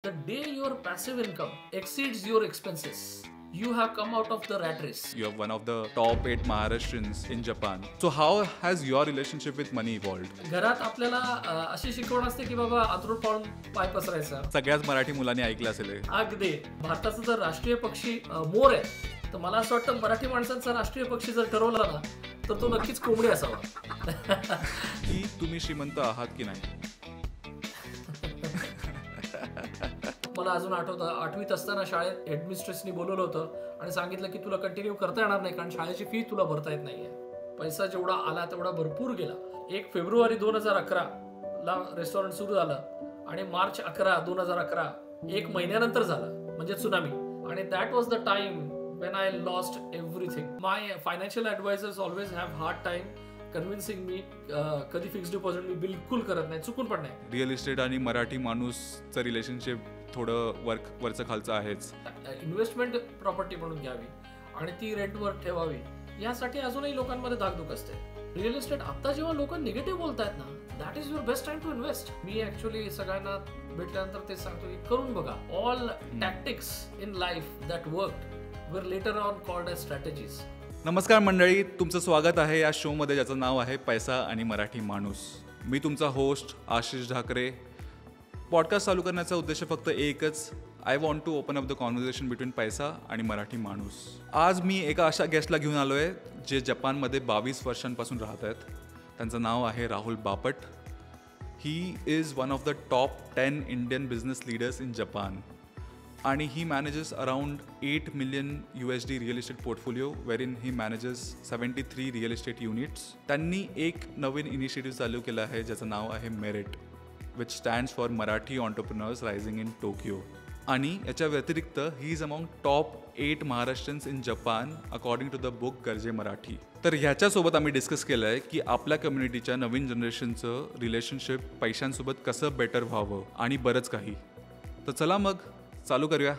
The day your passive income exceeds your expenses, you have come out of the rat race. You are one of the top 8 Maharashtrians in Japan. So how has your relationship with money evolved? घरात आपल्याला अशी शिकवण असते की बाबा आंथरूण पाळून पाय पसरायचा. सगळ्याच मराठी मुलांनी ऐकलं असेल हे. अगदी भारताचा जर राष्ट्रीय पक्षी मोर आहे तर मला असं वाटतं मराठी माणसांचा राष्ट्रीय पक्षी जर ठरवला ना तर तो नक्कीच कोंबडी असावा. की तुम्ही श्रीमंत आहात की नाही? मला अजून आठवतं 8वीत असताना शाळेत हेडमिस्ट्रेसनी बोलवलं होतं आणि सांगितलं की तुला कंटिन्यू करता येणार नाही कारण शाळेची फी तुला भरता येत नाहीये. पैसा जेवढा आला तेवढा भरपूर गेला. 1 फेब्रुवारी 2011 ला रेस्टॉरंट सुरू झालं आणि मार्च 11 2011 1 महिन्यानंतर झालं म्हणजे त्सुनामी. आणि that was the time when I lost everything. My financial advisors always have hard time convincing me कधी फिक्स्ड डिपॉझिट मी बिलकुल करत नाही, चुकून पण नाही. रिअल इस्टेट आणि मराठी माणूसचं रिलेशनशिप थोडं वरचं खालचं आहेच. इन्व्हेस्टमेंट प्रॉपर्टी म्हणून घ्यावी आणि ती रेंटवर ठेवावी यासाठी अजूनही लोकांमध्ये धाकधूक असते. रिअल इस्टेट आता जेव्हा लोक निगेटिव्ह बोलतायत ना that is your best time to invest. मी ऍक्च्युअली सगळ्यांना भेटल्यानंतर ते सांगतो की करून बघा. All tactics in life that work were later on called as strategies. नमस्कार मंडळी, तुमचं स्वागत आहे या शोमध्ये ज्याचं नाव आहे पैसा आणि मराठी माणूस. मी तुमचा होस्ट आशिष ढाकरे. पॉडकास्ट चालू करण्याचा उद्देश फक्त एकच, I want to open up the conversation between पैसा आणि मराठी माणूस. आज मी एका अशा गेस्टला घेऊन आलो आहे जे जपानमध्ये 22 वर्षांपासून राहत आहेत. त्यांचं नाव आहे Rahul Bapat. He is one of the top 10 Indian business leaders in Japan आणि he manages around $8 million real estate portfolio where in he manages 73 real estate units. त्यांनी एक नवीन इनिशिएटिव्ह चालू केलं आहे ज्याचं नाव आहे Merit, which stands for Marathi entrepreneurs rising in Tokyo. आणि याच्या व्यतिरिक्त he is among top 8 Maharashtrians in Japan according to the book Garje Marathi. तर ह्याच्यासोबत आम्ही डिस्कस केलं आहे की आपल्या कम्युनिटीच्या नवीन जनरेशनचं रिलेशनशिप पैशांसोबत कसं बेटर व्हावं आणि बरंच काही. तर चला मग चालू करूया.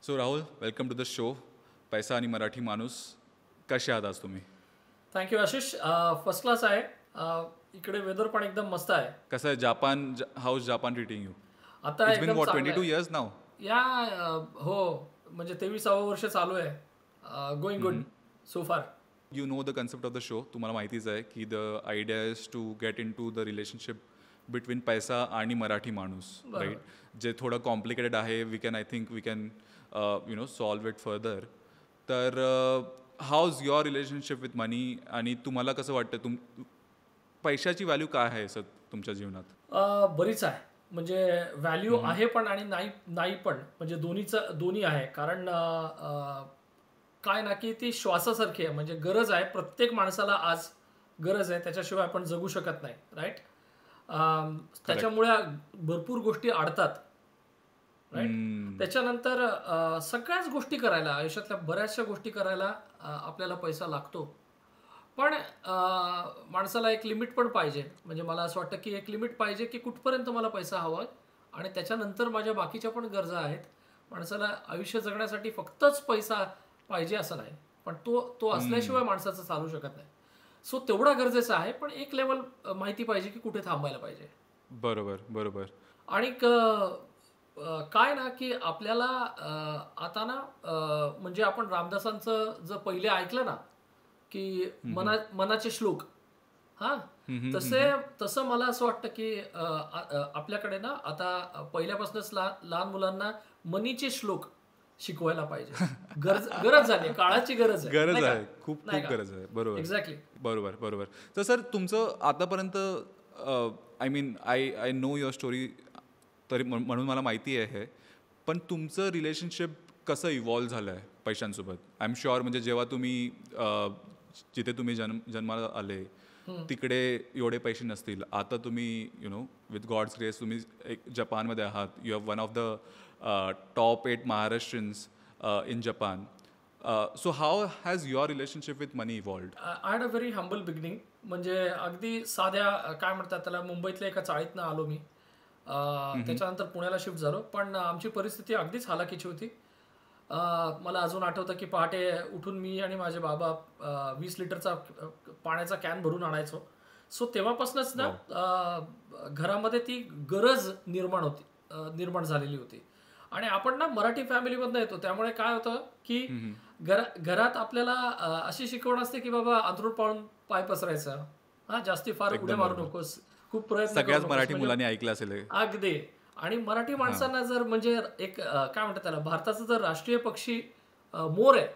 So Rahul, welcome to the show पैसा आणि मराठी माणूस. कसे आहात आज तुम्ही? थँक्यू आशिष. फर्स्ट क्लास आहे. इकडे वेदर पण एकदम मस्त आहे. कसं आहे Japan? How's Japan treating you? आता it's been what 22 years now? या हो, म्हणजे 23वे वर्ष चालू आहे. Going good so far. You know the concept of the show. तुम्हाला माहितीच आहे की the idea is to get in to the relationship between पैसा आणि मराठी माणूस, राईट? जे थोडं कॉम्प्लिकेटेड आहे. We can, I think we can solve it further. तर how is your relationship with मनी आणि तुम्हाला कसं वाटतं पैशाची व्हॅल्यू काय आहे सर तुमच्या जीवनात? बरीच आहे. म्हणजे व्हॅल्यू आहे पण आणि नाही पण, म्हणजे दोन्ही आहे. कारण काय ना की ती श्वासासारखी आहे. म्हणजे गरज आहे, प्रत्येक माणसाला आज गरज आहे, त्याच्याशिवाय आपण जगू शकत नाही, राईट? त्याच्यामुळे भरपूर गोष्टी अडतात, राईट? त्याच्यानंतर सगळ्याच गोष्टी करायला, आयुष्यातल्या बऱ्याचशा गोष्टी करायला आपल्याला पैसा लागतो. पण माणसाला एक लिमिट पण पाहिजे. म्हणजे मला असं वाटतं की एक लिमिट पाहिजे की कुठपर्यंत मला पैसा हवा आणि त्याच्यानंतर माझ्या बाकीच्या पण गरजा आहेत. माणसाला आयुष्य जगण्यासाठी फक्तच पैसा पाहिजे असं नाही, पण तो असल्याशिवाय माणसाचं चालू शकत नाही. सो तेवढा गरजेचा आहे, पण एक लेवल माहिती पाहिजे की कुठे थांबायला पाहिजे. बरोबर बरोबर. आणि काय ना की आपल्याला आता ना म्हणजे आपण रामदासांचं जर पहिले ऐकलं ना की मनाचे श्लोक, हा, तसं मला असं वाटतं की आपल्याकडे ना आता पहिल्यापासूनच लहान मुलांना मनीचे श्लोक शिकवायला पाहिजे. गरज झाली, काळाची गरज आहे. खूप गरज आहे. बरोबर, एक्झॅक्टली. बरोबर बरोबर. तर सर तुमचं आतापर्यंत, I mean I know your story, तरी म्हणून मला माहिती आहे, पण तुमचं रिलेशनशिप कसं इव्हॉल्व्ह झालं आहे पैशांसोबत? आय एम शुअर म्हणजे जेव्हा तुम्ही जिथे तुम्ही जन्माला आले तिकडे एवढे पैसे नसतील. आता तुम्ही विथ गॉड्स ग्रेस तुम्ही एक जपानमध्ये आहात. You have one of the top 8 Maharashtrians in Japan. So how has your relationship with money evolved? I had a very humble beginning. म्हणजे अगदी साध्या काय म्हणतात त्याला, मुंबईतल्या एका चाळीतनं आलो मी. त्याच्यानंतर पुण्याला शिफ्ट झालो. पण आमची परिस्थिती अगदीच हालाकीची होती. मला अजून आठवतं की पहाटे उठून मी आणि माझे बाबा 20 लिटरचा पाण्याचा कॅन भरून आणायचो. सो तेव्हापासूनच ना घरामध्ये ती गरज निर्माण झालेली होती. आणि आपण ना मराठी फॅमिलीमधनं येतो, त्यामुळे काय होतं की घरात आपल्याला अशी शिकवण असते की बाबा अंथरूण पाळून पाय पसरायचा, जास्ती फार उड्या मारू नकोस, खूप प्रयत्न करू सगळ्याच नकोस. मराठी मुलांनी ऐकलं असेल हे. अगदी. आणि मराठी माणसांना जर म्हणजे एक काय म्हणतात त्याला, भारताचा जर राष्ट्रीय पक्षी मोर आहे,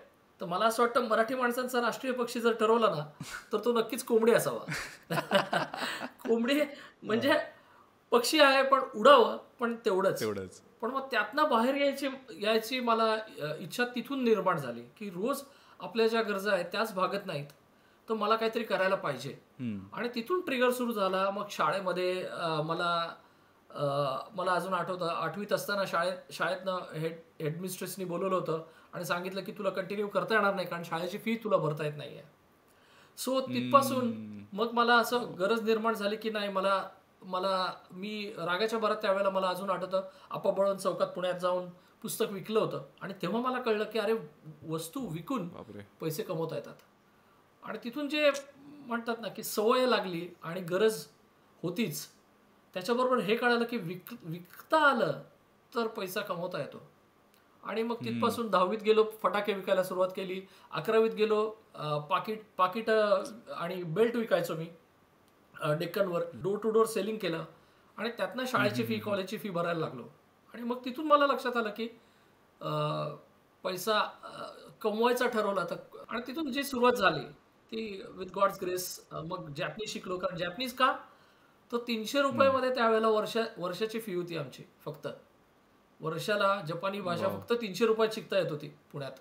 तर मला असं वाटतं मराठी माणसांचा राष्ट्रीय पक्षी जर ठरवला ना तर तो नक्कीच कोंबडी असावा. कोंबडी म्हणजे पक्षी आहे पण उडावं, पण तेवढंच. पण मग त्यातनं बाहेर यायची मला इच्छा तिथून निर्माण झाली की रोज आपल्या ज्या गरजा आहेत त्याच भागत नाहीत, तर मला काहीतरी करायला पाहिजे. आणि तिथून ट्रिगर सुरू झाला. मग शाळेमध्ये मला अजून आठवतं 8वीत असताना शाळेतनं हेडमिस्ट्रेसनी बोलवलं होतं आणि सांगितलं की तुला कंटिन्यू करता येणार नाही कारण शाळेची फी तुला भरता येत नाहीये. सो तिथपासून मग मला असं गरज निर्माण झाली की नाही, मी रागाच्या भरात त्यावेळेला मला अजून आठवतं आप्पा चौकात पुण्यात जाऊन पुस्तक विकलं होतं. आणि तेव्हा मला कळलं की अरे, वस्तू विकून पैसे कमवता येतात. आणि तिथून जे म्हणतात ना की सवय लागली आणि गरज होतीच, त्याच्याबरोबर हे कळालं की विकता आलं तर पैसा कमवता येतो. आणि मग तिथपासून 10वीत गेलो, फटाके विकायला सुरुवात केली. 11वीत गेलो, पाकिट आणि बेल्ट विकायचो मी डेक्कनवर. डोर टू डोर सेलिंग केलं आणि त्यातनं शाळेची फी, कॉलेजची फी भरायला लागलो. आणि मग तिथून मला लक्षात आलं की पैसा कमवायचा ठरवला तर. आणि तिथून जी सुरुवात झाली ती विथ गॉड्स ग्रेस. मग जॅपनीज शिकलो. कारण जॅपनीज का, तो 300 रुपयामध्ये त्यावेळेला वर्षाची फी होती आमची. फक्त वर्षाला जपानी भाषा फक्त 300 रुपयात शिकता येत होती पुण्यात.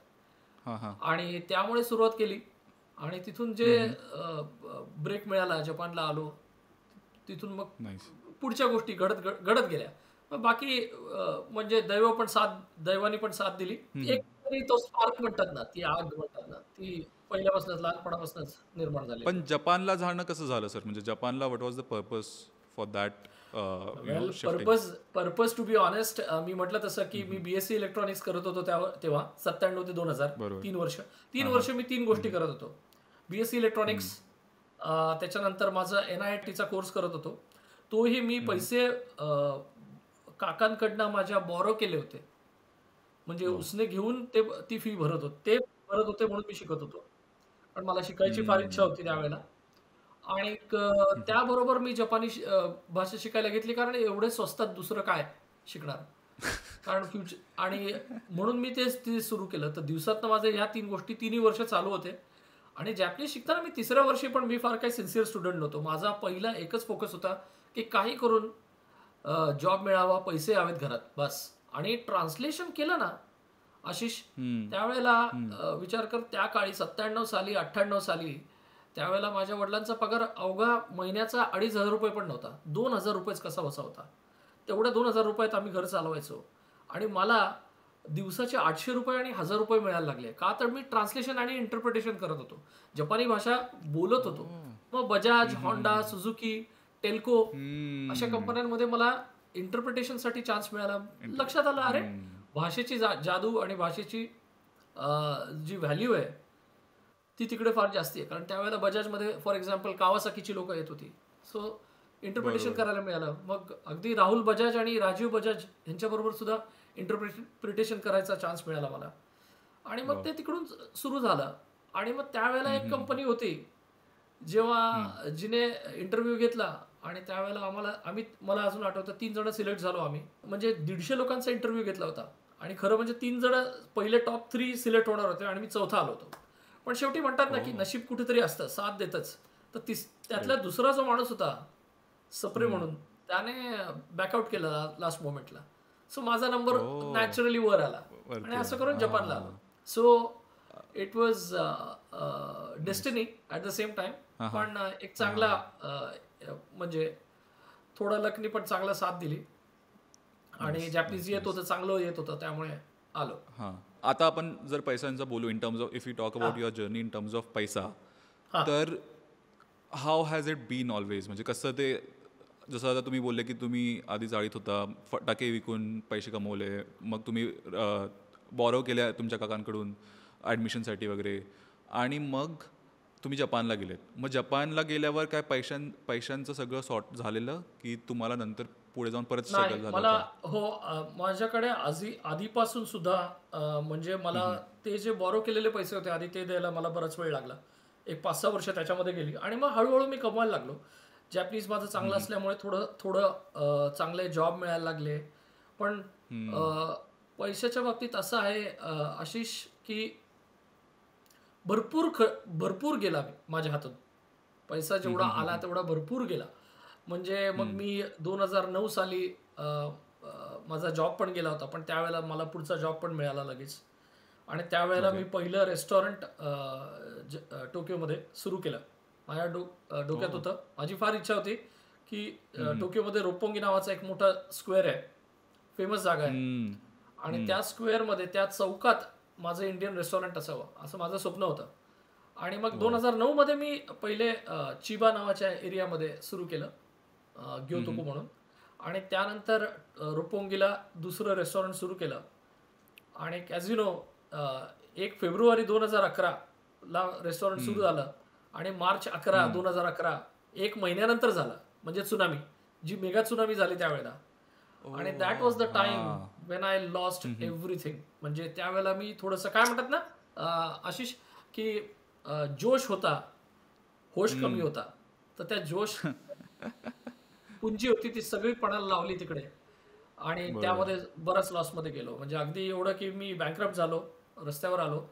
आणि त्यामुळे सुरुवात केली. आणि तिथून जे ब्रेक मिळाला, जपानला आलो, तिथून मग पुढच्या गोष्टी घडत गेल्या. बाकी म्हणजे दैवानी पण साथ दिली. एक तो स्पार्क म्हणतात ना, ती आग म्हणतात ना, ती पहिल्यापासूनच लहानपणापासूनच निर्माण झाली. पण जपानला जाणं कसं झालं सर? म्हणजे जपानला what was the purpose for that? Purpose to be honest, मी म्हटलं तसं की मी बीएससी इलेक्ट्रॉनिक्स करत होतो तेव्हा 97 ते 2000, 3 वर्ष मी 3 गोष्टी करत होतो. बीएससी इलेक्ट्रॉनिक्स, त्याच्यानंतर माझा NITचा कोर्स करत होतो. तोही मी पैसे काकांकडनं माझ्या बॉरो केले होते. म्हणजे उसने घेऊन ती फी भरत होते म्हणून मी शिकत होतो. पण मला शिकायची फार इच्छा होती त्यावेळेला. आणि त्याबरोबर मी जपानी भाषा शिकायला घेतली, कारण एवढे स्वस्तात दुसरं काय शिकणार. कारण फ्युचर, आणि म्हणून मी ते सुरू केलं. तर दिवसातनं माझे ह्या 3 गोष्टी 3ही वर्ष चालू होते. आणि जॅपनीज शिकताना मी 3ऱ्या वर्षी पण मी फार काही सिन्सिअर स्टुडंट नव्हतो. माझा पहिला एकच फोकस होता की काही करून जॉब मिळावा, पैसे यावेत घरात, बस. आणि ट्रान्सलेशन केलं ना आशिष, त्यावेळेला विचार कर, त्या काळी 97 साली 98 साली त्यावेळेला माझ्या वडिलांचा पगार अवघा महिन्याचा 2500 रुपये पण नव्हता. 2000 रुपयेच कसा बसा होता. तेवढ्या 2000 रुपयात आम्ही घर चालवायचो. आणि मला दिवसाचे 800 रुपये आणि 1000 रुपये मिळायला लागले. का तर मी ट्रान्सलेशन आणि इंटरप्रिटेशन करत होतो, जपानी भाषा बोलत होतो. मग बजाज, होंडा, सुझुकी, टेल्को अशा कंपन्यांमध्ये मला इंटरप्रिटेशनसाठी चान्स मिळाला. लक्षात आलं, अरे भाषेची जादू आणि भाषेची जी व्हॅल्यू आहे ती तिकडे फार जास्ती आहे. कारण त्यावेळेला बजाजमध्ये फॉर एक्झाम्पल कावासाकीची लोक येत होती. सो इंटरप्रिटेशन करायला मिळालं. मग अगदी राहुल बजाज आणि राजीव बजाज यांच्याबरोबर सुद्धा इंटरप्रिटेशन करायचा चान्स मिळाला मला. आणि मग ते तिकडून सुरू झालं. आणि मग त्यावेळेला एक कंपनी होती जेव्हा जिने इंटरव्ह्यू घेतला. आणि त्यावेळेला मला अजून आठवतं 3 जण सिलेक्ट झालो आम्ही. म्हणजे 150 लोकांचा इंटरव्ह्यू घेतला होता. आणि खरं म्हणजे 3 जण पहिले टॉप 3 सिलेक्ट होणार होते आणि मी चौथा आलो होतो. पण शेवटी म्हणतात ना की नशीब कुठेतरी असतं, साथ देतच. तर त्यातला दुसरा जो माणूस होता सप्रे म्हणून, त्याने बॅकआउट केलं लास्ट मोमेंटला. सो माझा नंबर नॅचरली वर आला आणि असं करून जपानला आलो. So it was destiny at the same time. पण एक चांगला म्हणजे थोडा लकनी पण चांगला साथ दिली. आणि जॅपनीज येत होतं, चांगलं येत होतं, त्यामुळे आलो. आता आपण जर पैशांचा बोलू, in terms of, if you talk about your journey in terms of पैसा, तर how has it been always? म्हणजे कसं ते जसं आता तुम्ही बोलले की तुम्ही आधी चाळीत होता, फटाके विकून पैसे कमवले, मग तुम्ही बॉरो केल्या तुमच्या काकांकडून ॲडमिशनसाठी वगैरे, आणि मग तुम्ही जपानला गेलेत. मग जपानला गेल्यावर काय पैशांचं सगळं सॉर्ट झालेलं की तुम्हाला नंतर पुढे जाऊन परत नाही स्ट्रगल झाला मला होता? माझ्याकडे आधीपासून सुद्धा म्हणजे मला ते जे बॉरो केलेले पैसे होते आधी ते द्यायला मला बराच वेळ लागला. एक 5-6 वर्ष त्याच्यामध्ये गेली आणि मग हळूहळू मी कमवायला लागलो. जॅपनीज माझं चांगलं असल्यामुळे थोडं थोडं चांगले जॉब मिळायला लागले. पण पैशाच्या बाबतीत असं आहे आशिष, की भरपूर गेला मी माझ्या हातून. पैसा जेवढा आला तेवढा भरपूर गेला. म्हणजे मग मी 2009 साली माझा जॉब पण गेला होता, पण त्यावेळेला मला पुढचा जॉब पण मिळाला लगेच. आणि त्यावेळेला मी पहिलं रेस्टॉरंट टोकियोमध्ये सुरू केलं. माझ्या डोक्यात होतं, माझी फार इच्छा होती की टोकियोमध्ये रोपोंगी नावाचा एक मोठा स्क्वेअर आहे, फेमस जागा आहे, आणि त्या स्क्वेअरमध्ये त्या चौकात माझं इंडियन रेस्टॉरंट असावं असं माझं स्वप्न होतं. आणि मग 2009 मध्ये मी पहिले चिबा नावाच्या एरियामध्ये सुरू केलं, ग्योतोकू म्हणून. आणि त्यानंतर रोपोंगीला दुसरं रेस्टॉरंट सुरू केलं. आणि ॲज यू नो 1 फेब्रुवारी 2011 ला रेस्टॉरंट सुरू झालं आणि मार्च 11, 2011 एक महिन्यानंतर झालं, म्हणजे सुनामी, जी मेगा सुनामी झाली त्यावेळेला. आणि that was the time when I lost everything. म्हणजे त्यावेळेला मी थोडंसं काय म्हणतात ना आशिष, की जोश होता, होश कमी होता. तर त्या जोश पुंजी होती ती सगळी पणाला लावली तिकडे, आणि त्यामध्ये बराच लॉसमध्ये गेलो. म्हणजे अगदी एवढं की मी बँकरप्ट झालो, रस्त्यावर आलो.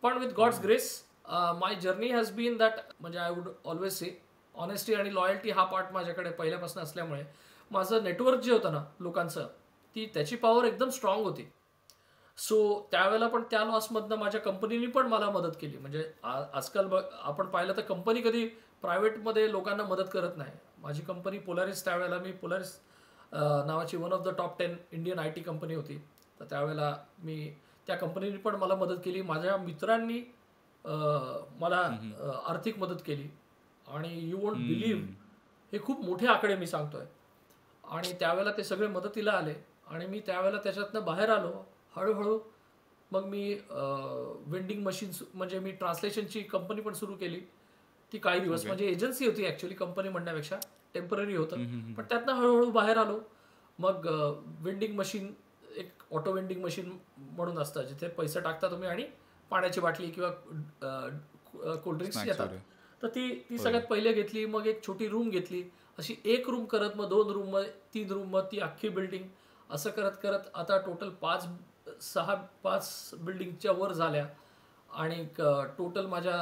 पण with God's grace my journey has been that, म्हणजे I would always say honesty आणि लॉयल्टी हा पार्ट माझ्याकडे पहिल्यापासून असल्यामुळे माझं नेटवर्क जे होतं ना लोकांचं, त्याची पॉवर एकदम स्ट्रॉंग होती. सो त्यावेळेला पण त्या लॉसमधनं माझ्या कंपनीने पण मला मदत केली. म्हणजे आजकाल आपण पाहिलं तर कंपनी कधी प्रायव्हेटमध्ये लोकांना मदत करत नाही. माझी कंपनी पोलारिस, त्यावेळेला मी पोलारिस नावाची one of the top 10 Indian IT company होती. तर त्यावेळेला त्या कंपनीने पण मला मदत केली. माझ्या मित्रांनी मला आर्थिक मदत केली. आणि यू वोंट बिलीव्ह, हे खूप मोठे आकडे मी सांगतोय. आणि त्यावेळेला ते सगळे मदतीला आले आणि मी त्यावेळेला त्याच्यातनं बाहेर आलो हळूहळू. मग मी वेंडिंग मशीन्स, म्हणजे मी ट्रान्सलेशनची कंपनी पण सुरू केली. ती काही दिवस, म्हणजे एजन्सी होती ॲक्च्युली, कंपनी म्हणण्यापेक्षा टेम्पररी होतं. पण त्यातनं हळूहळू बाहेर आलो. मग वेंडिंग मशीन, एक ऑटो वेंडिंग मशीन म्हणून असतं, जिथे पैसे टाकता तुम्ही आणि पाण्याची बाटली किंवा कोल्ड्रिंक्स येतात. तर ती सगळ्यात पहिले घेतली. मग एक छोटी रूम घेतली. अशी एक रूम करत मग 2 रूम, मग 3 रूम, मग ती अख्खी बिल्डिंग, असं करत करत आता टोटल 5 बिल्डिंगच्या वर झाल्या. आणि टोटल माझ्या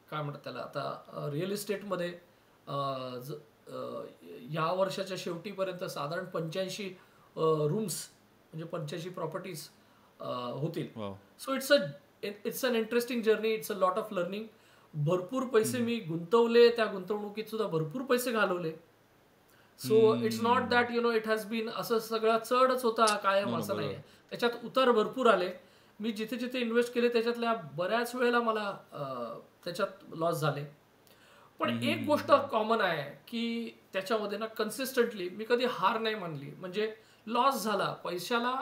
काय म्हणतात त्याला आता रिअल इस्टेटमध्ये या वर्षाच्या शेवटीपर्यंत साधारण 85 रूम्स, म्हणजे 85 प्रॉपर्टीज होतील. So it's an interesting journey, it's a lot of learning. भरपूर पैसे मी गुंतवले, त्या गुंतवणुकीत सुद्धा भरपूर पैसे घालवले. So it's not that it has been असं सगळं चढच होता कायम, असं नाही. त्याच्यात उतार भरपूर आले. मी जिथे जिथे इन्व्हेस्ट केले त्याच्यातल्या बऱ्याच वेळेला मला त्याच्यात लॉस झाले. पण एक गोष्ट कॉमन आहे की त्याच्यामध्ये ना कन्सिस्टंटली मी कधी हार नाही मानली. म्हणजे लॉस झाला पैशाला,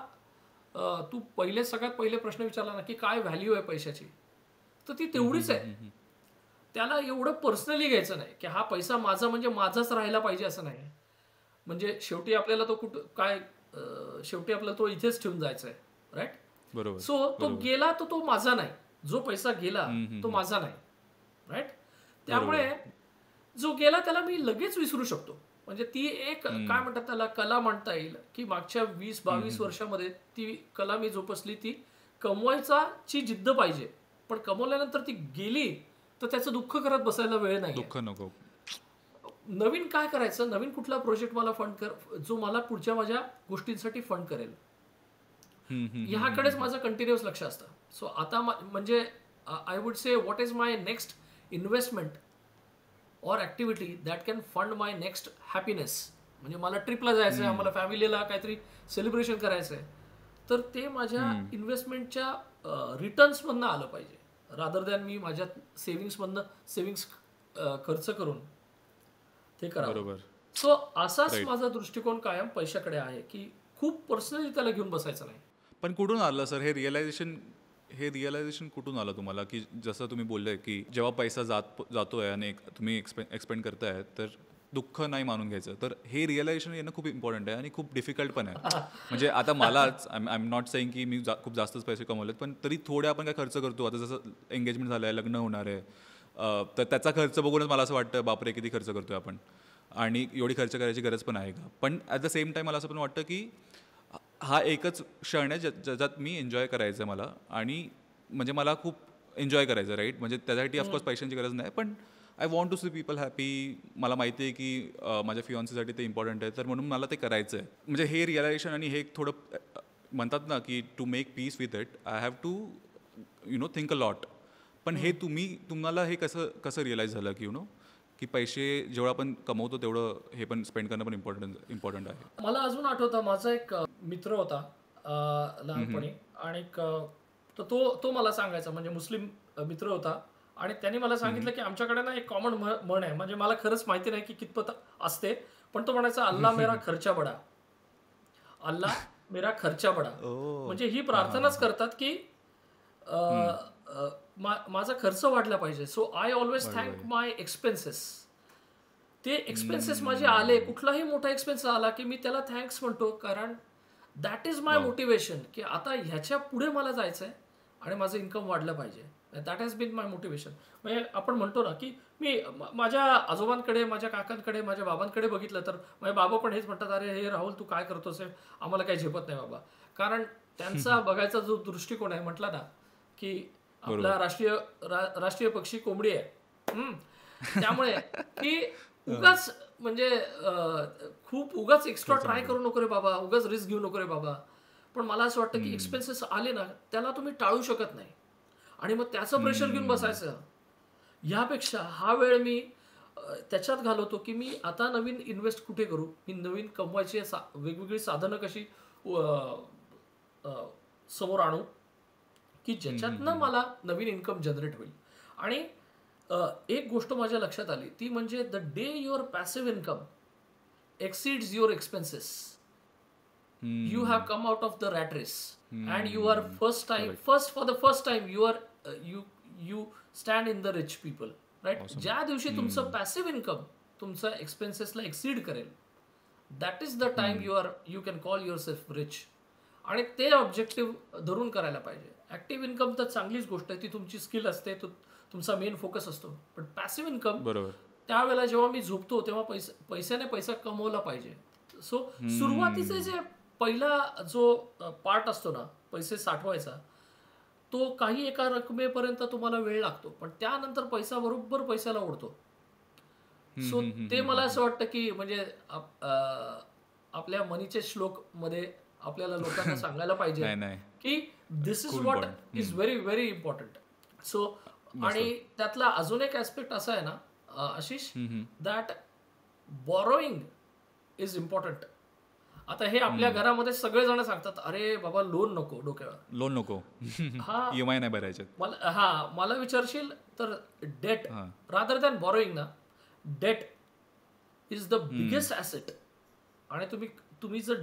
तू सगळ्यात पहिले प्रश्न विचारला ना की काय व्हॅल्यू आहे पैशाची, तर ती तेवढीच आहे. त्याला एवढं पर्सनली घ्यायचं नाही की हा पैसा माझा म्हणजे माझाच राहायला पाहिजे, असं नाही. म्हणजे शेवटी आपल्याला तो शेवटी आपल्याला तो इथेच ठेवून जायचा आहे, राईट? बरोबर. सो तो गेला तर तो माझा नाही, जो पैसा गेला तो माझा नाही, राईट? त्यामुळे जो गेला त्याला मी लगेच विसरू शकतो. म्हणजे ती एक काय म्हणतात त्याला कला म्हणता येईल, की मागच्या 20-22 वर्षामध्ये ती कला मी जोपासली. ती कमवायची जिद्द पाहिजे, पण कमवल्यानंतर ती गेली तर त्याचं दुःख करत बसायला वेळ नाही. दुःख नको. नवीन काय करायचं, नवीन कुठला प्रोजेक्ट मला जो मला पुढच्या माझ्या गोष्टींसाठी फंड करेल, ह्याकडेच माझं कंटिन्युअस लक्ष असतं. सो आता म्हणजे I would say what is my next investment or activity that can fund my next happiness. म्हणजे मला ट्रिपला जायचं आहे, मला फॅमिलीला काहीतरी सेलिब्रेशन करायचं आहे, तर ते माझ्या इन्व्हेस्टमेंटच्या रिटर्न्समधनं आलं पाहिजे, रादर दॅन मी माझ्या सेव्हिंग्स खर्च करून ते करा. बरोबर. सो असाच माझा दृष्टिकोन कायम पैशाकडे आहे की खूप पर्सनली त्याला घेऊन बसायचं नाही. पण कुठून आलं सर हे रिअलायझेशन कुठून आलं तुम्हाला की जसं तुम्ही बोलले की जेव्हा पैसा जातोय आणि तुम्ही एक्सपेंड करताय तर दुःख नाही मानून घ्यायचं, तर हे रिअलायझेशन येणं खूप इम्पॉर्टंट आहे आणि खूप डिफिकल्ट पण आहे. म्हणजे आता मलाच आय एम नॉट सेईंग की मी खूप जास्तच पैसे कमवलेत, पण तरी थोडे आपण काय खर्च करतो. आता जसं एंगेजमेंट झालं आहे, लग्न होणार आहे, तर त्याचा खर्च बघूनच मला असं वाटतं बापरे किती खर्च करतोय आपण आणि एवढी खर्च करायची गरज पण आहे का. पण ॲट द सेम टाईम मला असं पण वाटतं की हा एकच क्षण आहे ज्याच्यात मी एन्जॉय करायचं आहे मला, आणि म्हणजे मला खूप एन्जॉय करायचं आहे, राईट. म्हणजे त्यासाठी ऑफकोर्स पैशांची गरज नाही, पण I want to see people happy. मला माहिती आहे की माझ्या फियॉन्सीसाठी ते इम्पॉर्टंट आहे, तर म्हणून मला ते करायचं आहे. म्हणजे हे रिअलायझेशन आणि हे थोडं म्हणतात ना की to make peace with it I have to think a lot. पण हे तुम्हाला हे कसं रिअलाईज झालं की की पैसे जेवढं आपण कमवतो तेवढं हे पण स्पेंड करणं पण इम्पॉर्टंट आहे. मला अजून आठवतं माझा एक मित्र होता लहानपणी, आणि तो मला सांगायचा, म्हणजे मुस्लिम मित्र होता, आणि त्यांनी मला सांगितलं की आमच्याकडे ना एक कॉमन म्हण आहे, म्हणजे मला खरंच माहिती नाही की कितपत असते, पण तो म्हणायचा अल्ला मेरा खर्चा बडा, अल्ला मेरा खर्चा बडा. म्हणजे ही प्रार्थनाच करतात की माझा खर्च वाढला पाहिजे. So I always thank my expenses. ते एक्सपेन्सेस माझे आले, कुठलाही मोठा एक्सपेन्स आला की मी त्याला थँक्स म्हणतो, कारण दॅट इज माय मोटिवेशन की आता ह्याच्या पुढे मला जायचं आहे आणि माझं इन्कम वाढलं पाहिजे. That has been my motivation. म्हणजे आपण म्हणतो ना की मी माझ्या आजोबांकडे, माझ्या काकांकडे, माझ्या बाबांकडे बघितलं तर माझे बाबा पण हेच म्हणतात, अरे हे राहुल तू काय करतोस, आम्हाला काही झेपत नाही बाबा. कारण त्यांचा बघायचा जो दृष्टिकोन आहे, म्हटला ना की आपला राष्ट्रीय पक्षी कोंबडी आहे. त्यामुळे की उगाच म्हणजे खूप उगाच एक्स्ट्रा ट्राय करू नको रे बाबा, उगाच रिस्क घेऊ नको रे बाबा. पण मला असं वाटतं की एक्सपेन्सेस आले ना त्याला तुम्ही टाळू शकत नाही, आणि मग त्याचं प्रेशर घेऊन बसायचं. ह्यापेक्षा हा वेळ मी त्याच्यात घालवतो की मी आता नवीन इन्व्हेस्ट कुठे करू, मी नवीन कमवायची वेगवेगळी साधनं कशी समोर आणू की ज्याच्यातनं मला नवीन इन्कम जनरेट होईल. आणि एक गोष्ट माझ्या लक्षात आली, ती म्हणजे the day your passive income exceeds your expenses, you have come out of the rat race and you are for the first time you stand in the rich people, right. ज्या दिवशी तुमचं पॅसिव्ह इन्कम तुमचं एक्सपेन्सेसला exceed करेल, that is the time you can call yourself rich. आणि ते objective धरून करायला पाहिजे. ऍक्टिव्ह इन्कम तर चांगलीच गोष्ट आहे, ती तुमची स्किल असते, तुमचा मेन फोकस असतो. पण पॅसिव्ह इन्कम, बरोबर, त्यावेळेला जेव्हा मी झोपतो तेव्हा पैशाने पैसा कमवला पाहिजे. सो सुरुवातीचे जे पहिला जो पार्ट असतो ना पैसे साठवायचा, तो काही एका रकमेपर्यंत तुम्हाला वेळ लागतो, पण त्यानंतर पैसा बरोबर पैशाला ओढतो. सो ते मला असं वाटतं की म्हणजे आपल्या मनीचे श्लोक मध्ये आपल्याला लोकांना सांगायला पाहिजे की this is what is very very important. So आणि त्यातला अजून एक ऍस्पेक्ट असा आहे ना Ashish, that borrowing is important. आता हे आपल्या घरामध्ये सगळेजण सांगतात, अरे बाबा लोन नको डोक्यावर, लोन नको, ईएमआय नाही भरायचे. मला विचारशील तर डेट रादर दॅन बॉरोईंग ना, debt is the biggest asset. आणि तुम्ही जर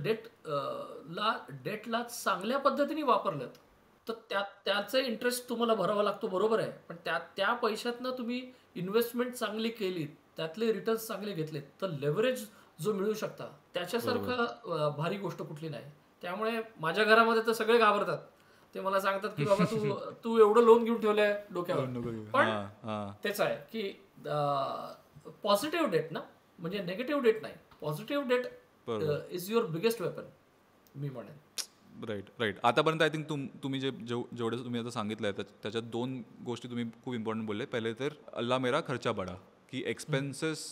डेटला चांगल्या पद्धतीने वापरलं तर त्याचा इंटरेस्ट तुम्हाला भरावा लागतो, बरोबर आहे. पण त्या पैशातनं तुम्ही इन्व्हेस्टमेंट चांगली केली, त्यातले रिटर्न्स चांगले घेतले, तर लेव्हरेज जो मिळू शकता त्याच्यासारखं भारी गोष्ट कुठली नाही. त्यामुळे माझ्या घरामध्ये तर सगळे घाबरतात. ते मला सांगतात की बाबा तू एवढं लोन घेऊन ठेवलंय डोक्यावर. पण तेच आहे की पॉझिटिव्ह डेट ना, म्हणजे निगेटिव्ह डेट नाही, positive debt is your biggest weapon, मी म्हणेन. राईट. आतापर्यंत आय थिंक तुम्ही जेवढं तुम्ही आता सांगितलंय त्याच्यात दोन गोष्टी तुम्ही खूप इम्पॉर्टंट बोलले. पहिले तर अल्ला मेरा खर्चा बडा, की expenses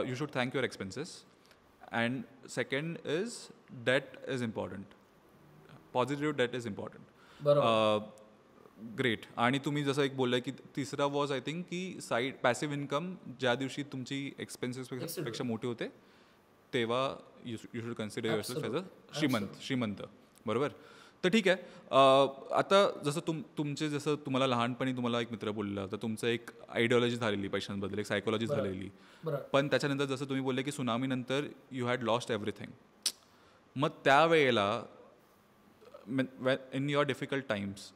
you should thank your expenses. And second is debt is important, positive debt is important. Great. आणि तुम्ही जसं एक बोललाय की तिसरा वॉज आय थिंक की साईड पॅसिव्ह इन्कम, ज्या दिवशी तुमची एक्सपेन्सेस पेक्षा मोठी होते तेव्हा you should consider yourself as a श्रीमंत, बरोबर. तर ठीक आहे. आता जसं तुमचे जसं तुम्हाला लहानपणी तुम्हाला एक मित्र बोलला, तर तुमचं एक आयडिओलॉजी झालेली पैशांबद्दल, एक सायकोलॉजी झालेली. बरोबर. पण त्याच्यानंतर जसं तुम्ही बोलले की सुनामीनंतर यू हॅड लॉस्ट एव्हरीथिंग. मग त्यावेळेला इन युअर डिफिकल्ट टाइम्स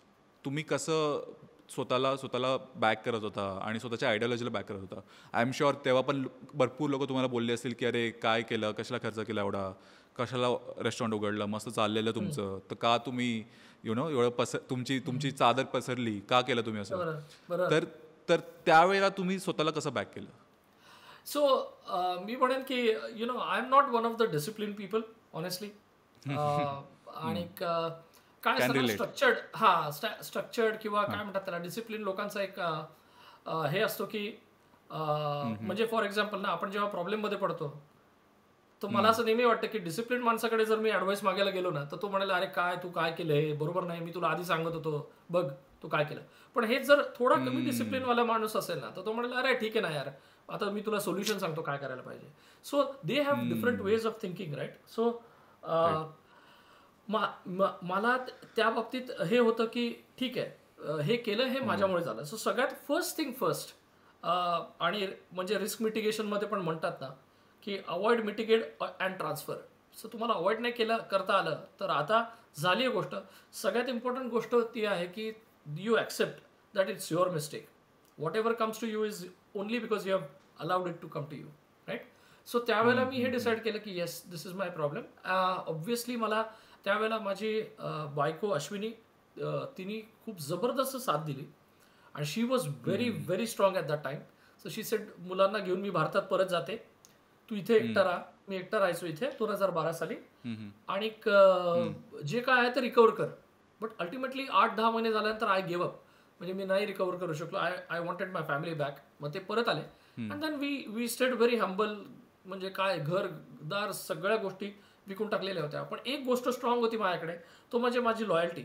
तुम्ही कसं स्वतःला बॅक करत होता आणि स्वतःच्या आयडिओलॉजीला बॅक करत होता? आय एम शुअर तेव्हा पण भरपूर लोक तुम्हाला बोलले असतील की अरे काय केलं, कशाला खर्च केला एवढा, कशाला रेस्टॉरंट उघडलं, मस्त चाललेलं तुमचं, तर का तुम्ही एवढं तुमची चादर पसरली, का केलं तुम्ही असं? तर त्यावेळेला तुम्ही स्वतःला कसं बॅक केलं? सो मी म्हणेन की I am not one of the discipline people honestly. आणि काय असतं स्ट्रक्चर्ड किंवा काय म्हणतात त्याला डिसिप्लिन लोकांचा एक हे असतो की म्हणजे फॉर एक्झाम्पल ना, आपण जेव्हा प्रॉब्लेममध्ये पडतो तर मला असं नेहमी वाटतं की डिसिप्लिन माणसाकडे जर मी ॲडवाईस मागायला गेलो ना, तर तो म्हणाला अरे काय तू काय केलं, हे बरोबर नाही, मी तुला आधी सांगत होतो, बघ तू काय केलं. पण हे जर थोडा कमी डिसिप्लिनवाला माणूस असेल ना, तर तो म्हणाला अरे ठीक आहे ना यार, आता मी तुला सोल्युशन सांगतो काय करायला पाहिजे. So they have different ways of thinking, right. सो मला त्या बाबतीत हे होतं की ठीक आहे, हे केलं, हे माझ्यामुळे झालं. सो सगळ्यात फर्स्ट थिंग फर्स्ट, आणि म्हणजे रिस्क मिटिगेशनमध्ये पण म्हणतात ना की avoid, mitigate and transfer. So तुम्हाला अवॉइड नाही करता आलं तर आता झाली आहे गोष्ट. सगळ्यात इम्पॉर्टंट गोष्ट ती आहे की you accept that it's your mistake. Whatever comes to you is only because you have allowed it to come to you, right. So त्यावेळेला मी हे डिसाईड केलं की yes, this is my problem. Obviously मला त्यावेळेला माझी बायको अश्विनी, तिने खूप जबरदस्त साथ दिली आणि she was very very strong at that time. So she said मुलांना घेऊन मी भारतात परत जाते, तू इथे एकटा राहा. मी एकटा राहायचो इथे 2012 साली. आणि जे काय आहे ते रिकवर कर. बट अल्टिमेटली 8-10 महिने झाल्यानंतर आय गेव अप. म्हणजे मी नाही रिकवर करू शकलो. I wanted my family back. मग ते परत आले and then we stayed very humble. म्हणजे काय घरदार सगळ्या गोष्टी विकून टाकलेल्या होत्या. पण एक गोष्ट स्ट्रॉंग होती माझ्याकडे, तो म्हणजे माझी loyalty.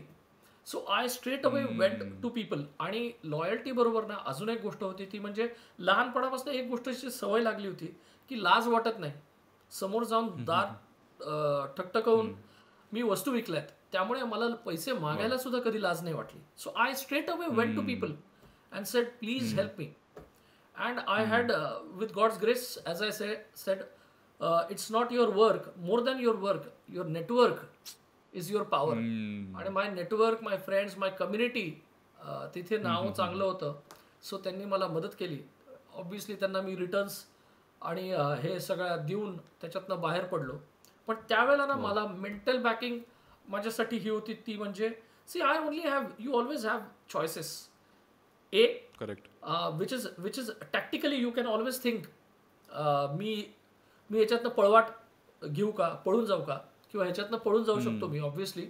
So I straight away went to people. आणि लॉयल्टी बरोबर ना अजून एक गोष्ट होती, ती म्हणजे लहानपणापासून एक गोष्टीची सवय लागली होती की लाज वाटत नाही. समोर जाऊन दार ठकठकवून मी वस्तू विकल्यात, त्यामुळे मला पैसे मागायला सुद्धा कधी लाज नाही वाटली. So I straight away went to people and said please help me. And I had with God's grace, as I said, it's not your work, more than your work, your network is your power. आणि my network, my friends, my community, तिथे नाव चांगलं होतं. So त्यांनी मला मदत केली. Obviously त्यांना मी रिटर्न्स आणि हे सगळं देऊन त्याच्यातनं बाहेर पडलो. पण त्यावेळेला ना मला मेंटल बॅकिंग माझ्यासाठी ही होती, ती म्हणजे see I only have, you always have choices. ए correct, which is tactically you can always think मी याच्यातनं पळवाट घेऊ का, पळून जाऊ का, किंवा ह्याच्यातनं पळून जाऊ शकतो मी. ऑब्व्हियसली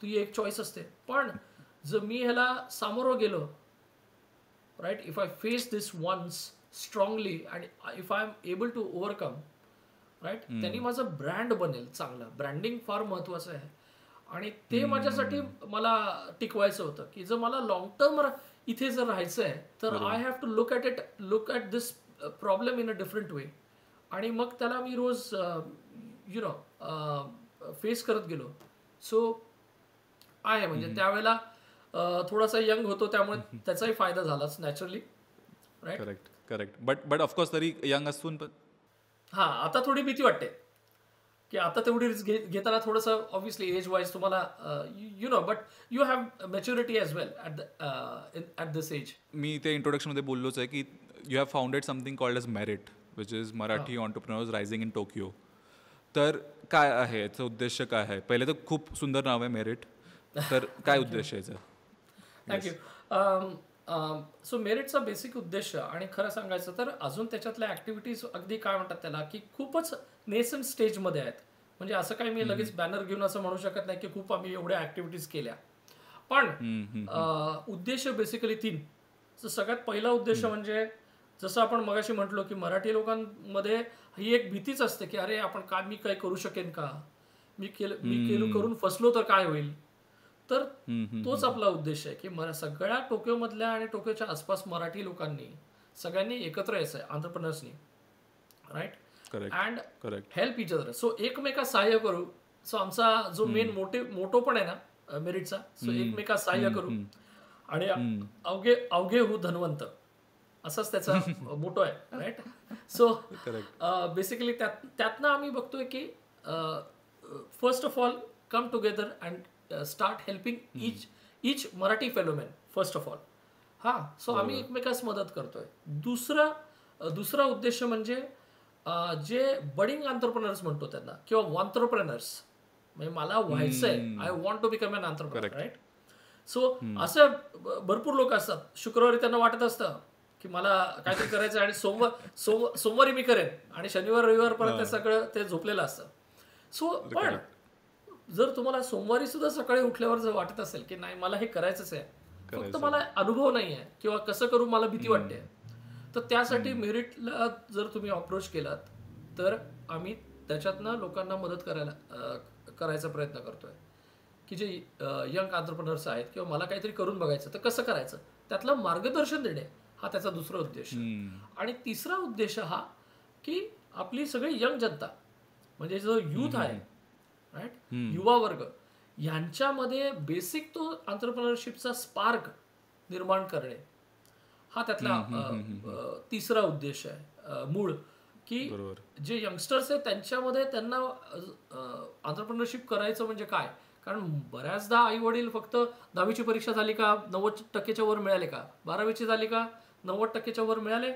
तुझी एक चॉईस असते. पण जर मी ह्याला सामोरं गेलो, right, if I face this once strongly and if I am able to overcome, right, त्यांनी माझं ब्रँड बनेल चांगलं. ब्रँडिंग फार महत्त्वाचं आहे आणि ते माझ्यासाठी मला टिकवायचं होतं की जर मला लॉंग टर्म इथे जर राहायचं आहे तर I have to look at this problem in a different way. आणि मग त्याला मी रोज फेस करत गेलो. सो आहे म्हणजे त्यावेळेला थोडासा यंग होतो, त्यामुळे त्याचाही फायदा झालाच naturally, right. Correct. But of course तरी यंग असून पण हां, आता थोडी भीती वाटते की आता तेवढी रिस्क घेताना थोडंसं ऑब्व्हियसली एज वाईज तुम्हाला but you have maturity as well at this age. मी ते इंट्रोडक्शनमध्ये बोललोच आहे की you have founded something called as Merit, which is Marathi entrepreneurs rising in Tokyo. तर काय आहे याचा उद्देश, काय आहे? पहिले तर खूप सुंदर नाव आहे मेरिट, तर काय उद्देश आहे याचा? थँक्यू. सो मेरिटचा बेसिक उद्देश, आणि खरं सांगायचं तर अजून त्याच्यातल्या ॲक्टिव्हिटीज अगदी काय म्हणतात त्याला की खूपच नेसंट स्टेजमध्ये आहेत. म्हणजे असं काही मी लगेच बॅनर घेऊन असं म्हणू शकत नाही की खूप आम्ही एवढ्या ॲक्टिव्हिटीज केल्या. पण उद्देश बेसिकली 3. सो सगळ्यात पहिला उद्देश म्हणजे जसं आपण मगाशी म्हटलो की मराठी लोकांमध्ये ही एक भीतीच असते की अरे आपण मी काही करू शकेन का, मी करून फसलो तर काय होईल. तर तोच आपला उद्देश आहे की सगळ्या टोकियोमधल्या आणि टोकियोच्या आसपास मराठी लोकांनी सगळ्यांनी एकत्र यायचं आहे, एंटरप्रेन्योर्सनी, right, and help each other. So एकमेका सहाय्य करू. सो आमचा जो मेन मोटो पण आहे ना मेरिटचा. सो एकमेका सहाय्य करू आणि अवघे अवघे हो धनवंत असंच त्याचा मोटो आहे, राईट. सो बेसिकली त्यातनं आम्ही बघतोय की first of all come together and start helping each Marathi fellow man first of all. So आम्ही एकमेकास मदत करतोय. दुसरा उद्देश म्हणजे जे बडिंग एंटरप्रेनर्स म्हणतो त्यांना किंवा वॉन्टरप्रेनर्स, म्हणजे मला व्हायचंय, I want to become an entrepreneur, right. So असं भरपूर लोक असतात, शुक्रवारी त्यांना वाटत असतं की मला काहीतरी करायचं आणि सोमवारी मी करेन आणि शनिवार रविवार परत ते सगळं ते झोपलेलं असतं. सो पण जर तुम्हाला सोमवारी सुद्धा सकाळी उठल्यावर जर वाटत असेल की नाही मला हे करायचंच आहे, फक्त मला अनुभव नाही आहे किंवा कसं करू मला भीती वाटते, तर त्यासाठी मेरिटला जर तुम्ही अप्रोच केलात तर आम्ही त्याच्यातनं लोकांना मदत करायचा प्रयत्न करतोय की जे यंग एंटरप्रेनर्स आहेत किंवा मला काहीतरी करून बघायचं तर कसं करायचं, त्यातलं मार्गदर्शन देणे हा त्याचा दुसरा उद्देश. आणि तिसरा उद्देश हा की आपली सगळी यंग जनता म्हणजे जो यूथ आहे, राईट, युवा वर्ग, यांच्यामध्ये बेसिक तो एंटरप्रेनरशिपचा स्पार्क निर्माण करणे हा त्यातला तिसरा उद्देश आहे मूळ. की जे यंगस्टर्स आहेत त्यांच्यामध्ये त्यांना एंटरप्रेनरशिप करायचं म्हणजे काय, कारण बऱ्याचदा आई वडील फक्त 10वीची परीक्षा झाली का 90% वर मिळाले का, 12वीची झाली का 90% वर मिळाले,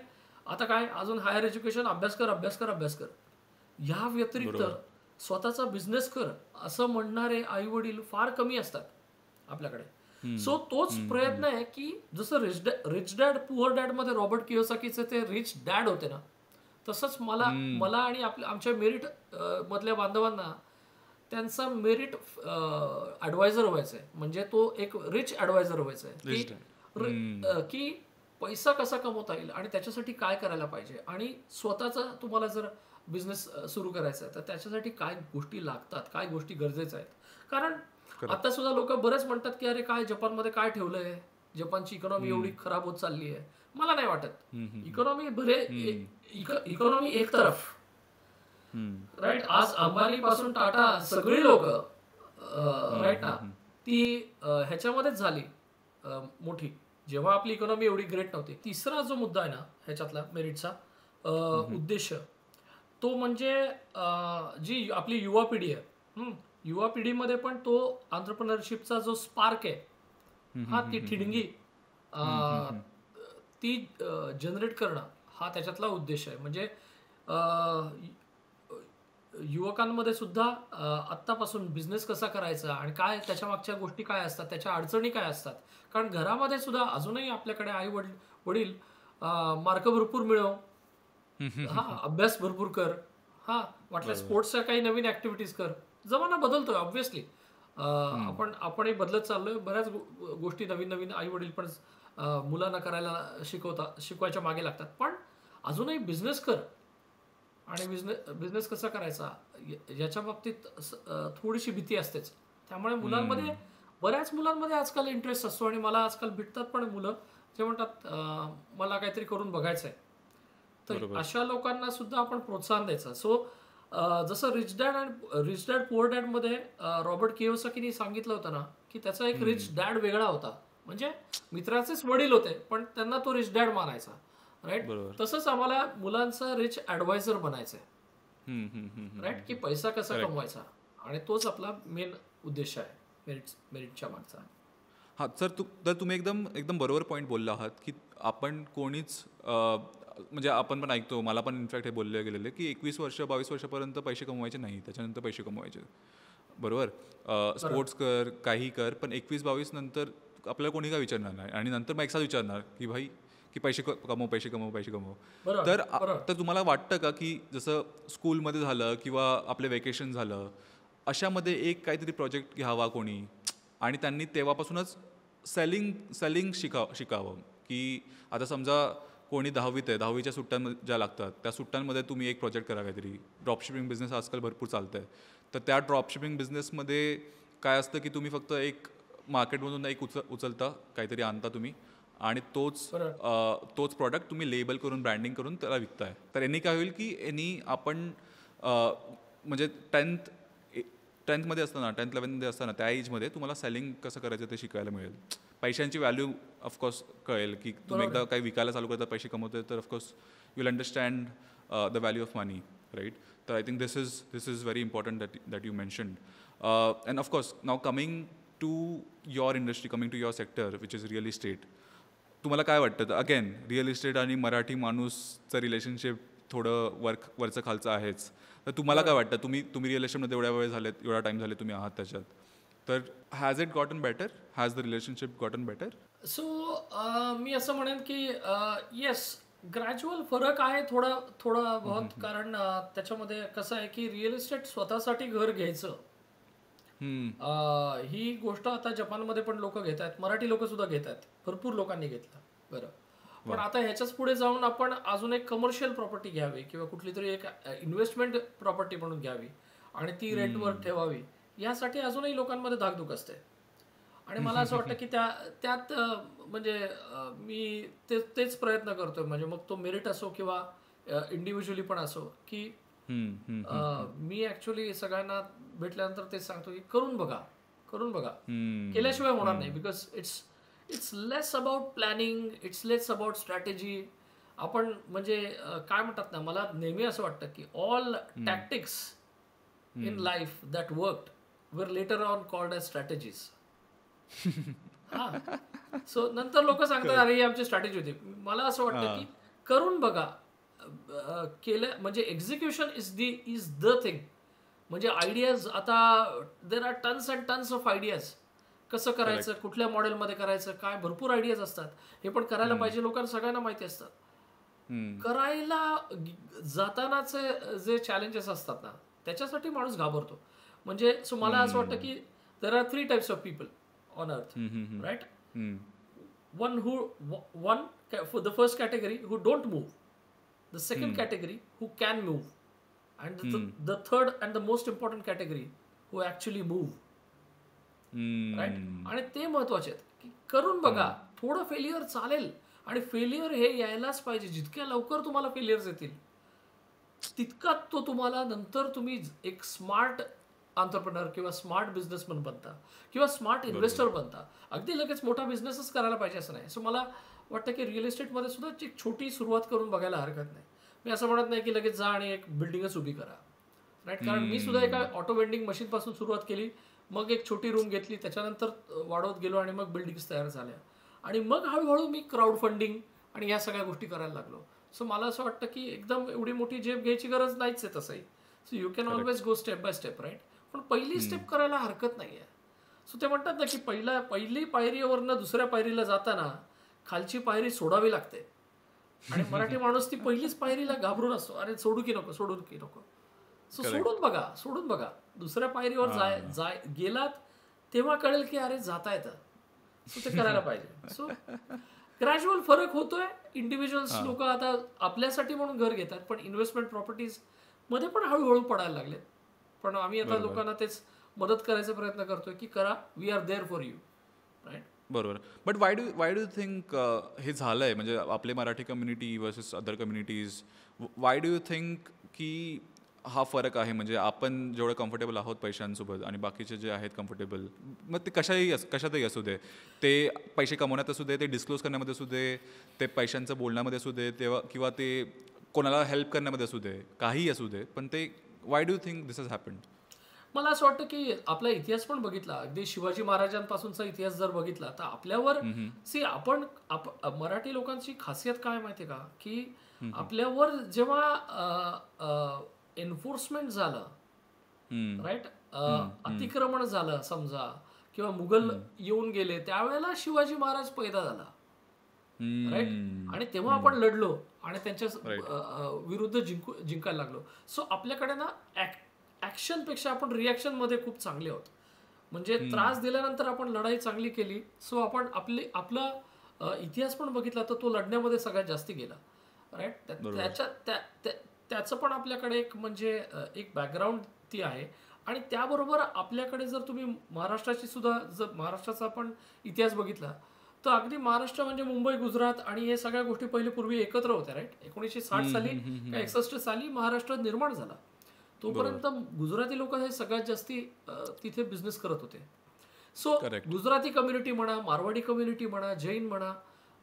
आता काय अजून हायर एज्युकेशन, अभ्यास कर. या व्यतिरिक्त स्वतःचा बिझनेस कर असं म्हणणारे आई वडील फार कमी असतात आपल्याकडे. सो तोच प्रयत्न आहे की जसं रिच डॅड पुअर डॅड मध्ये रॉबर्ट कियोसाकीचे ते रिच डॅड होते ना, तसंच मला आणि आमच्या मेरिट मधल्या बांधवांना त्यांचा मेरिट ॲडवायझर व्हायचा आहे. म्हणजे तो एक रिच ॲडवायझर व्हायचा आहे की पैसा कसा कमवता येईल आणि त्याच्यासाठी काय करायला पाहिजे, आणि स्वतःचा तुम्हाला जर बिझनेस सुरू करायचा आहे तर त्याच्यासाठी काय गोष्टी लागतात, काय गोष्टी गरजेच्या आहेत. कारण आता सुद्धा लोक बरेच म्हणतात की अरे काय जपानमध्ये काय ठेवलंय, जपानची इकॉनॉमी एवढी खराब होत चालली आहे. मला नाही वाटत. इकॉनॉमी एक तरफ, राईट, आज अंबानी पासून टाटा सगळी लोक, राईट ना, ती ह्याच्यामध्येच झाली मोठी जेव्हा आपली इकॉनॉमी एवढी ग्रेट नव्हती. तिसरा जो मुद्दा आहे ना ह्याच्यातला मेरिटचा उद्देश, तो म्हणजे जी आपली युवा पिढी आहे, युवा पिढीमध्ये पण तो एंटरप्रेनरशिपचा जो स्पार्क आहे ती ठिणगी ती जनरेट करणं हा त्याच्यातला उद्देश आहे. म्हणजे युवकांमध्ये सुद्धा आत्तापासून बिझनेस कसा करायचा आणि काय त्याच्या मागच्या गोष्टी काय असतात, त्याच्या अडचणी काय असतात. कारण घरामध्ये सुद्धा अजूनही आपल्याकडे आई वडील मार्क भरपूर मिळव, अभ्यास भरपूर कर, वाटलं स्पोर्ट्सच्या काही नवीन ऍक्टिव्हिटीज कर. जमाना बदलतोय ऑब्व्हियसली, आपणही बदलत चाललोय. बऱ्याच गोष्टी नवीन आई वडील पण मुलांना करायला शिकवायच्या मागे लागतात. पण अजूनही बिझनेस कर आणि बिझनेस कसा करायचा याच्या बाबतीत थोडीशी भीती असतेच. त्यामुळे बऱ्याच मुलांमध्ये आजकाल इंटरेस्ट असतो आणि मला आजकाल भेटतात पण मुलं जे म्हणतात मला काहीतरी करून बघायचं आहे. तर अशा लोकांना सुद्धा आपण प्रोत्साहन द्यायचं. सो जसं रिच डॅड पुअर डॅड मध्ये रॉबर्ट कियोसाकीने सांगितलं होतं ना की त्याचा एक रिच डॅड वेगळा होता, म्हणजे मित्राचेच वडील होते पण त्यांना तो रिच डॅड मानायचा, राईट. तसंच आम्हाला मुलांचा रिच ॲडवायझर बनायचंय, राईट, की पैसा कसा कमवायचा, आणि तोच आपला मेन उद्देश आहे मेरिटच्या मागचा. तर तुम्ही एकदम बरोबर पॉईंट बोलला आहात की आपण कोणीच म्हणजे आपण पण ऐकतो, मला पण इनफॅक्ट हे बोलले गेलेले की 21 वर्ष 22 वर्षापर्यंत पैसे कमवायचे नाही, त्याच्यानंतर पैसे कमवायचे, बरोबर. स्पोर्ट्स कर, काही कर, पण 21-22 नंतर आपल्याला कोणी काय विचारणार नाही, आणि नंतर मग एकसाथ विचारणार की भाई की पैसे कमव. तर तुम्हाला वाटतं का की जसं स्कूलमध्ये झालं किंवा आपले वेकेशन झालं अशामध्ये एक काहीतरी प्रोजेक्ट घ्यावा कोणी, आणि त्यांनी तेव्हापासूनच सेलिंग शिकावं, की आता समजा कोणी 10वीत आहे, 10वीच्या सुट्ट्यांमध्ये ज्या लागतात त्या सुट्ट्यांमध्ये तुम्ही एक प्रोजेक्ट करा, काहीतरी ड्रॉपशिपिंग बिझनेस आजकाल भरपूर चालतं आहे. तर त्या ड्रॉपशिपिंग बिझनेसमध्ये काय असतं की तुम्ही फक्त एक मार्केटमधून एक उचलता, काहीतरी आणता तुम्ही, आणि तोच प्रॉडक्ट तुम्ही लेबल करून ब्रँडिंग करून त्याला विकताय. तर यांनी काय होईल की आपण म्हणजे 10th असताना 10th 11th असताना त्या एजमध्ये तुम्हाला सेलिंग कसं करायचं ते शिकायला मिळेल. पैशांची व्हॅल्यू ऑफकोर्स कळेल की तुम्ही एकदा काही विकायला चालू करता, पैसे कमवते, तर of course you will understand the value of money, right. तर I think this is very important that you mentioned. And of course now coming to your industry, coming to your sector which is real estate. तुम्हाला काय वाटतं? Again real estate आणि Marathi माणूसचं relationship थोडं वरचं खालचं आहेच. तर तुम्हाला काय वाटतं? तुम्ही रिअल इस्टेटमध्ये एवढ्या वेळ झालेत, एवढा टाईम झाले तुम्ही आहात त्याच्यात, तर has it gotten better? Has the relationship gotten better? So मी असं म्हणेन की येस, ग्रॅज्युअल फरक आहे थोडा बहुत. कारण त्याच्यामध्ये कसं आहे की रिअल इस्टेट स्वतःसाठी घर घ्यायचं ही गोष्ट आता जपानमध्ये पण लोक घेत आहेत, मराठी लोक सुद्धा घेत आहेत, भरपूर लोकांनी घेतलं. बरं, पण आता ह्याच्याच पुढे जाऊन आपण अजून एक कमर्शियल प्रॉपर्टी घ्यावी किंवा कुठली तरी एक इन्व्हेस्टमेंट प्रॉपर्टी म्हणून घ्यावी आणि ती रेंटवर ठेवावी, यासाठी अजूनही लोकांमध्ये धाकधूक असते. आणि मला असं वाटतं की त्यात म्हणजे मी तेच प्रयत्न करतोय. म्हणजे मग तो मेरिट असो किंवा इंडिव्हिज्युअली पण असो, की मी ऍक्च्युली सगळ्यांना भेटल्यानंतर तेच सांगतो की करून बघा, केल्याशिवाय होणार नाही. Because it's less about planning, it's less about strategy. आपण म्हणजे काय म्हणतात ना, मला नेहमी असं वाटतं की all tactics in life that worked were later on called as strategies. So नंतर लोक सांगतात अरे ही आमची स्ट्रॅटेजी होती. मला असं वाटतं की करून बघा, केलं म्हणजे एक्झिक्युशन इज द थिंग. म्हणजे आयडियाज, आता there are tonnes and tons of ideas. कसं करायचं, कुठल्या मॉडेलमध्ये करायचं, काय भरपूर आयडियाज असतात. हे पण करायला पाहिजे, लोकांना सगळ्यांना माहिती असतात. करायला जातानाचे जे चॅलेंजेस असतात ना, त्याच्यासाठी माणूस घाबरतो. म्हणजे सो मला असं वाटतं की there are 3 types of people on earth, right? The first category who don't move, the second category who can move, and the third and the most important category who actually move, right? आणि ते महत्वाचे आहेत की करून बघा. थोडं failure चालेल, आणि फेल्युअर हे यायलाच पाहिजे. जितक्या लवकर तुम्हाला फेल्युअर्स येतील तितका तो तुम्हाला नंतर तुम्ही एक स्मार्ट एंटरप्रेन्योर किंवा स्मार्ट बिझनेसमॅन बनता किंवा स्मार्ट इन्व्हेस्टर बनता. अगदी लगेच मोठा बिझनेसच करायला पाहिजे असं नाही. सो मला वाटतं की रिअल इस्टेटमध्ये सुद्धा एक छोटी सुरुवात करून बघायला हरकत नाही. मी असं म्हणत नाही की लगेच जा आणि एक बिल्डिंगच उभी करा, राईट. कारण मी सुद्धा एका ऑटो वेंडिंग मशीनपासून सुरुवात केली, मग एक छोटी रूम घेतली, त्याच्यानंतर वाढवत गेलो आणि मग बिल्डिंग्स तयार झाल्या, आणि मग हळूहळू मी क्राऊड फंडिंग आणि ह्या सगळ्या गोष्टी करायला लागलो. सो मला असं वाटतं की एकदम एवढी मोठी झेप घ्यायची गरज नाहीच आहे तसंही. So you can always go step by step, right. पण पहिली स्टेप करायला हरकत नाही आहे. सो ते म्हणतात ना की पहिली पायरीवरनं दुसऱ्या पायरीला जाताना खालची पायरी सोडावी लागते. आणि मराठी माणूस ती पहिलीच पायरीला घाबरून असतो, अरे सोडू की नको. सो सोडून बघा. दुसऱ्या पायरीवर गेलात तेव्हा कळेल की अरे जाता येतं. सो ते करायला पाहिजे. सो ग्रॅज्युअल फरक होतोय. इंडिव्हिज्युअल्स लोक आता आपल्यासाठी म्हणून घर घेतात, पण इन्व्हेस्टमेंट प्रॉपर्टीज मध्ये पण हळूहळू पडायला लागले. पण आम्ही आता लोकांना तेच मदत करायचा प्रयत्न करतोय की करा, we are there for you, right. बरोबर. बट वाय डू थिंक हे झालंय, म्हणजे आपले Marathi community versus other communities, why do you think की हा फरक आहे? म्हणजे आपण जेवढं कम्फर्टेबल आहोत पैशांसोबत आणि बाकीचे जे आहेत कम्फर्टेबल, मग ते कशातही असू दे, ते पैसे कमवण्यात असू दे, ते डिस्क्लोज करण्यामध्ये असू दे, ते पैशांचं बोलण्यामध्ये असू दे, तेव्हा किंवा ते कोणाला हेल्प करण्यामध्ये असू दे, काहीही असू दे, पण ते Y do you think this has happened? मला असं वाटतं की आपला इतिहास पण बघितला, अगदी शिवाजी महाराजांपासूनचा इतिहास जर बघितला तर आपल्यावर आपण मराठी लोकांची खासियत काय माहितीये का, की आपल्यावर जेव्हा एन्फोर्समेंट झालं, राईट, अतिक्रमण झालं समजा, किंवा मुघल येऊन गेले, त्यावेळेला शिवाजी महाराज पैदा झाला, राईट. आणि तेव्हा आपण लढलो आणि त्यांच्या विरुद्ध जिंकायला लागलो. सो आपल्याकडे ना ऍक्शन पेक्षा आपण रिॲक्शन मध्ये खूप चांगले आहोत. म्हणजे त्रास दिल्यानंतर आपण लढाई चांगली केली. सो आपण आपला इतिहास पण बघितला तर तो लढण्यामध्ये सगळ्यात जास्ती गेला, राईट. त्याचं पण आपल्याकडे एक म्हणजे एक बॅकग्राऊंड ती आहे. आणि त्याबरोबर आपल्याकडे जर तुम्ही महाराष्ट्राचा आपण इतिहास बघितला तर अगदी महाराष्ट्र म्हणजे मुंबई, गुजरात आणि हे सगळ्या गोष्टी पहिले पूर्वी एकत्र होत्या, राईट. 1960 साली का 61 साली महाराष्ट्र निर्माण झाला. तोपर्यंत गुजराती लोक हे सगळ्यात जास्ती तिथे बिझनेस करत होते. सो गुजराती कम्युनिटी म्हणा, मारवाडी कम्युनिटी म्हणा, जैन म्हणा,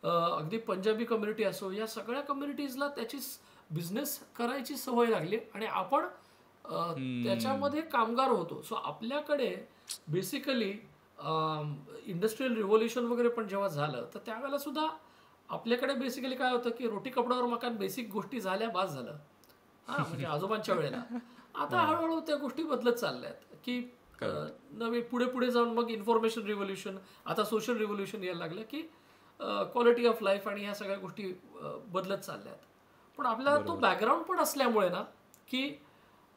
अगदी पंजाबी कम्युनिटी असो, या सगळ्या कम्युनिटीजला त्याची बिझनेस करायची सवय लागली आणि आपण त्याच्यामध्ये कामगार होतो. सो आपल्याकडे बेसिकली इंडस्ट्रियल रिव्होल्युशन वगैरे पण जेव्हा झालं तर त्यावेळेला सुद्धा आपल्याकडे बेसिकली काय होतं की रोटी कपड्यावर मकान बेसिक गोष्टी झाल्या, बास झालं. म्हणजे आजोबांच्या वेळेला. आता हळूहळू त्या गोष्टी बदलत चालल्यात की नवे पुढे पुढे जाऊन मग इन्फॉर्मेशन रिव्होल्युशन, आता सोशल रिव्होल्युशन यायला लागलं की क्वालिटी ऑफ लाईफ आणि ह्या सगळ्या गोष्टी बदलत चालल्यात. पण आपल्याला तो बॅकग्राऊंड पण असल्यामुळे ना की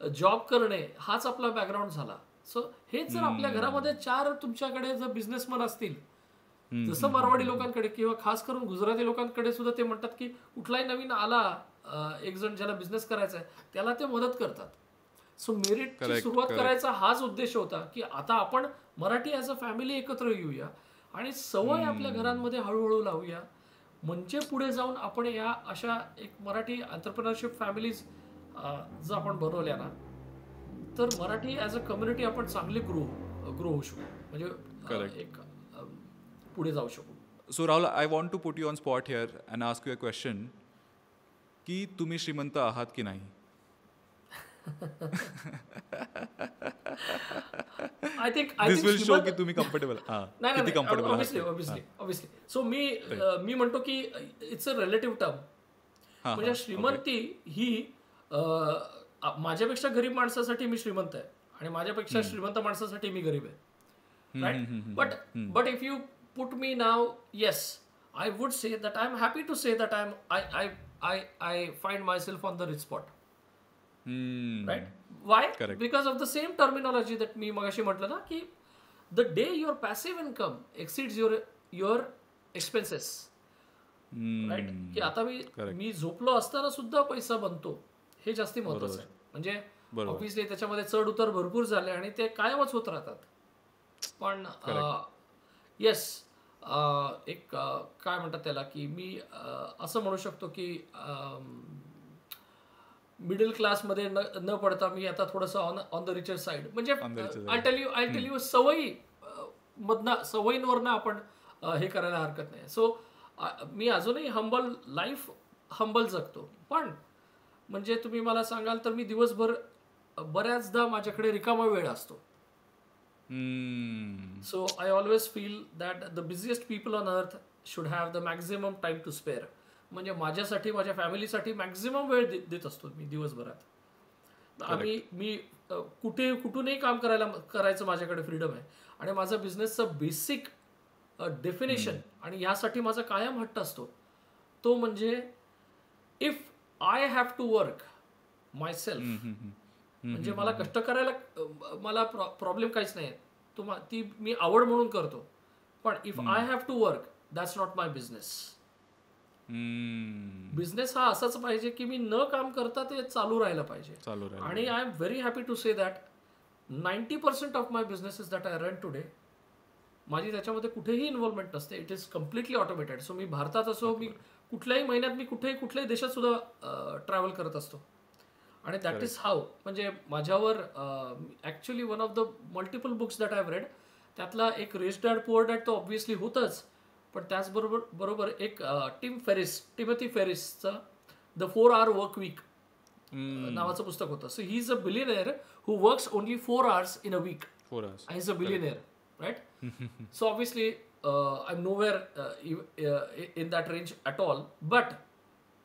जॉब करणे हाच आपला बॅकग्राऊंड झाला. सो हेच जर आपल्या घरामध्ये 4 तुमच्याकडे जर बिझनेसमॅन असतील, जसं मारवाडी लोकांकडे किंवा खास करून गुजराती लोकांकडे सुद्धा ते म्हणतात की कुठलाही नवीन आला एक जण ज्याला बिझनेस करायचा आहे त्याला ते मदत करतात. सो मेरिटची सुरुवात करायचा हाच उद्देश होता की आता आपण मराठी ॲज अ फॅमिली एकत्र येऊया आणि सवय आपल्या घरांमध्ये हळूहळू लावूया, म्हणजे पुढे जाऊन आपण या अशा एक मराठी एंटरप्रेन्योरशिप फॅमिलीज जर आपण बनवल्या ना तर मराठी ॲज अ कम्युनिटी आपण चांगली ग्रो होऊ शकू, म्हणजे एक पुढे जाऊ शकू. So Rahul, I want to put you on spot here and ask you a question की तुम्ही श्रीमंत आहात की नाही? I think this will show की तुम्ही कम्फर्टेबल. किती कम्फर्टेबल आहात. ऑब्विसली. सो मी म्हणतो की इट्स अ रिलेटिव्ह टर्म. म्हणजे श्रीमंती ही माझ्यापेक्षा गरीब माणसासाठी मी श्रीमंत आहे आणि माझ्यापेक्षा श्रीमंत माणसासाठी मी गरीब आहे, right? But if you put me नाव, yes, I would say that I am happy to say that I find myself on the rich spot. Right? Why? Correct. Because of the same terminology that मी मगाशी म्हटलं ना की the day your passive income exceeds your expenses, right? की आता मी झोपलो असताना सुद्धा पैसा बनतो, हे जास्ती महत्त्वाचं आहे. म्हणजे ऑब्व्हियसली त्याच्यामध्ये चढ उतार भरपूर झाले आणि ते कायमच होत राहतात. पण येस, एक काय म्हणतात त्याला की मी असं म्हणू शकतो की मिडल क्लासमध्ये न पडता मी आता थोडंसं ऑन द रिचर साईड. म्हणजे आय टेल यू सवयींवरनं आपण हे करायला हरकत नाही. सो मी अजूनही लाईफ हंबल जगतो. पण म्हणजे तुम्ही मला सांगाल तर मी दिवसभर बऱ्याचदा माझ्याकडे रिकामा वेळ असतो. So I always feel that the busiest people on earth should have the maximum time to spare. म्हणजे माझ्यासाठी, माझ्या फॅमिलीसाठी मॅक्झिमम वेळ देत असतो मी दिवसभरात. मी कुठूनही काम करायचं माझ्याकडे फ्रीडम आहे आणि माझा बिझनेसचं बेसिक डेफिनेशन आणि ह्यासाठी माझा कायम हट्ट असतो तो म्हणजे if I have to work myself, म्हणजे मला कष्ट करायला मला प्रॉब्लेम काहीच नाही, ती मी आवड म्हणून करतो. पण if I have to work that's not my business. Business हा असाच पाहिजे की मी न काम करता ते चालू राहिलं पाहिजे. आणि I am very happy to say that 90% of my businesses that I run today माझी त्याच्यामध्ये कुठेही इन्व्हॉल्वमेंट नसते. It is completely automated. So मी भारतात असो, मी कुठल्याही महिन्यात मी कुठल्याही देशात सुद्धा ट्रॅव्हल करत असतो आणि दॅट इज हाऊ. म्हणजे माझ्यावर actually one of the multiple books that I have read त्यातला एक रिच डॅड पुअर डॅड तो ऑब्व्हियसली होतच, पण त्याचबरोबर एक टिमोथी फेरिसचं द 4 Hour वर्क वीक नावाचं पुस्तक होतं. So he is a billionaire who works only 4 hours in a week. He is a billionaire, right? So obviously I am nowhere in that range at all. But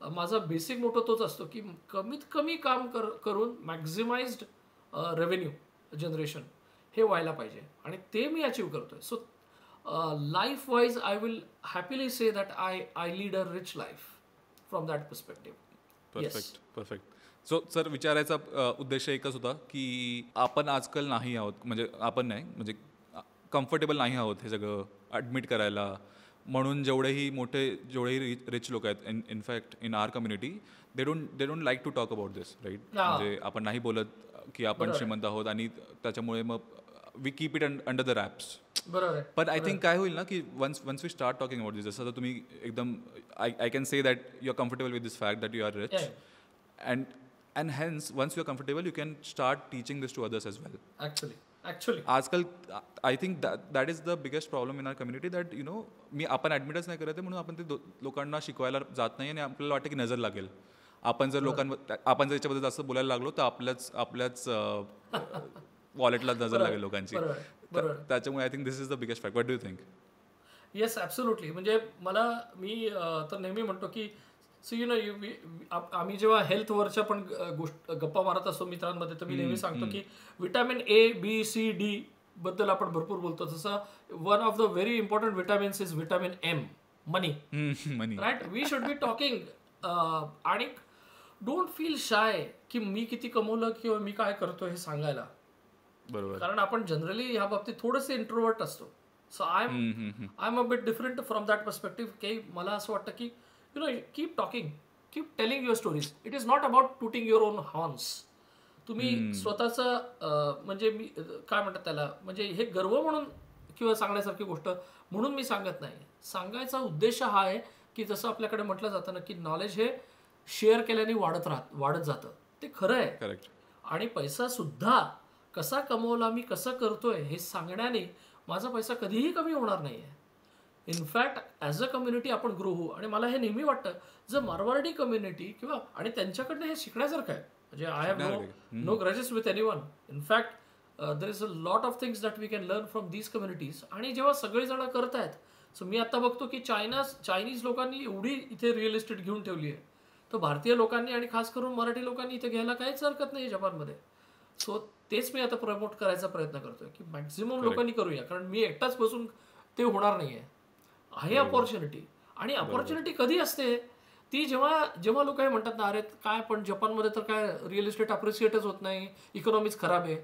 माझा basic motto तोच असतो की कमीत कमी काम करून मॅक्झिमाइज्ड रेव्हेन्यू जनरेशन हे व्हायला पाहिजे आणि ते मी अचीव्ह करतोय. So life wise I will happily say that I lead a rich life from that perspective. Perfect. So sir विचारायचा उद्देश एकच होता की आपण आजकाल नाही आहोत, म्हणजे आपण नाही, म्हणजे कम्फर्टेबल नाही आहोत हे सगळं ॲडमिट करायला. म्हणून जेवढेही रिच लोक आहेत in fact in our community they don't like to talk about this, right? म्हणजे आपण नाही बोलत की आपण श्रीमंत आहोत आणि त्याच्यामुळे मग we keep it under the wraps. पण आय थिंक काय होईल ना की once we start talking about this, जसं आता तुम्ही एकदम I can say that you are comfortable with this fact that you are rich and and hence once you are comfortable you can start teaching this to others as well. Actually आजकाल I think that is the biggest problem in our community that you know मी आपण ॲडमिटच नाही करत आहे म्हणून आपण ते लोकांना शिकवायला जात नाही आणि आपल्याला वाटतं की नजर लागेल. आपण जर आपण जर याच्याबद्दल जास्त बोलायला लागलो तर आपल्याच वॉलेटला नजर लागेल लोकांची. त्याच्यामुळे I think this is the biggest fact. What do you think? Yes absolutely. म्हणजे मी तर नेहमी म्हणतो की सो यू नो आम्ही जेव्हा हेल्थवरच्या पण गप्पा मारत असतो मित्रांमध्ये तर मी नेहमी सांगतो की vitamin A, B, C, D बद्दल आपण भरपूर बोलतो. जसं one of the very important vitamins is vitamin M, मनी. Right, we should be talking. आणि डोंट फील शाय की मी किती कमवलं किंवा मी काय करतो हे सांगायला. बरोबर. कारण आपण जनरली ह्या बाबतीत थोडेसे इंट्रोवर्ट असतो. So I am a bit different from that perspective. की मला असं वाटतं की you know keep talking, keep telling your stories. It is not about tooting your on horns. तुम्ही स्वतःचं म्हणजे मी काय म्हणतात त्याला, म्हणजे हे गर्व म्हणून किंवा सांगण्यासारखी गोष्ट म्हणून मी सांगत नाही. सांगायचा उद्देश हा आहे की जसं आपल्याकडे म्हटलं जातं ना की नॉलेज हे शेअर केल्याने वाढत जातं. ते खरं आहे. करेक्ट. आणि पैसा सुद्धा कसा कमवला, मी कसं करतोय हे सांगण्याने माझा पैसा कधीही कमी होणार नाही आहे. इनफॅक्ट ॲज अ कम्युनिटी आपण ग्रो होऊ. आणि मला हे नेहमी वाटतं जर मारवाडी कम्युनिटी किंवा आणि त्यांच्याकडनं हे शिकण्यासारखं आहे. म्हणजे I have no grudges with anyone. In fact there is a lot of things that we can learn from these communities. आणि जेव्हा सगळेजण करत आहेत, सो मी आता बघतो की चायनीज लोकांनी एवढी इथे रिअल इस्टेट घेऊन ठेवली आहे, तर भारतीय लोकांनी आणि खास करून मराठी लोकांनी इथे घ्यायला काहीच हरकत नाही जपानमध्ये. सो तेच मी आता प्रमोट करायचा प्रयत्न करतोय की मॅक्झिमम लोकांनी करूया. कारण मी एकटाच बसून ते होणार नाही आहे अपॉर्च्युनिटी. आणि अपॉर्च्युनिटी कधी असते ती जेव्हा लोक हे म्हणतात ना, अरे काय पण जपानमध्ये तर काय रिअल इस्टेट अप्रिशिएटच होत नाही, इकॉनॉमीच खराब आहे.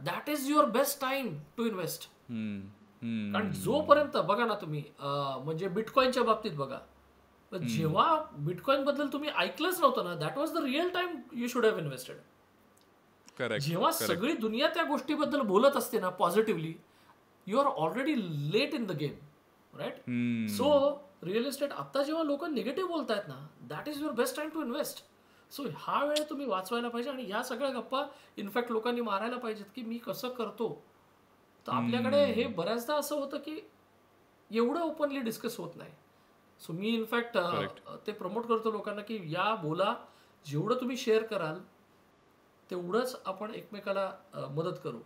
That is your best time to invest. कारण जोपर्यंत बघा ना तुम्ही म्हणजे बिटकॉईनच्या बाबतीत बघा, जेव्हा बिटकॉईन बद्दल तुम्ही ऐकलंच नव्हतं ना, that was the real time you should have invested. जेव्हा सगळी दुनिया त्या गोष्टीबद्दल बोलत असते ना positively, you are already late in the game. Right. So real estate आता जेव्हा लोक निगेटिव्ह बोलतायत ना, that is your best time to invest. So हा वेळ तुम्ही वाचवायला पाहिजे. आणि या सगळ्या गप्पा इनफॅक्ट लोकांनी मारायला पाहिजेत की मी कसं करतो. तर आपल्याकडे हे बऱ्याचदा असं होतं की एवढं ओपनली डिस्कस होत नाही. सो मी इनफॅक्ट ते प्रमोट करतो लोकांना की या बोला, जेवढं तुम्ही शेअर कराल तेवढंच आपण एकमेकाला मदत करू.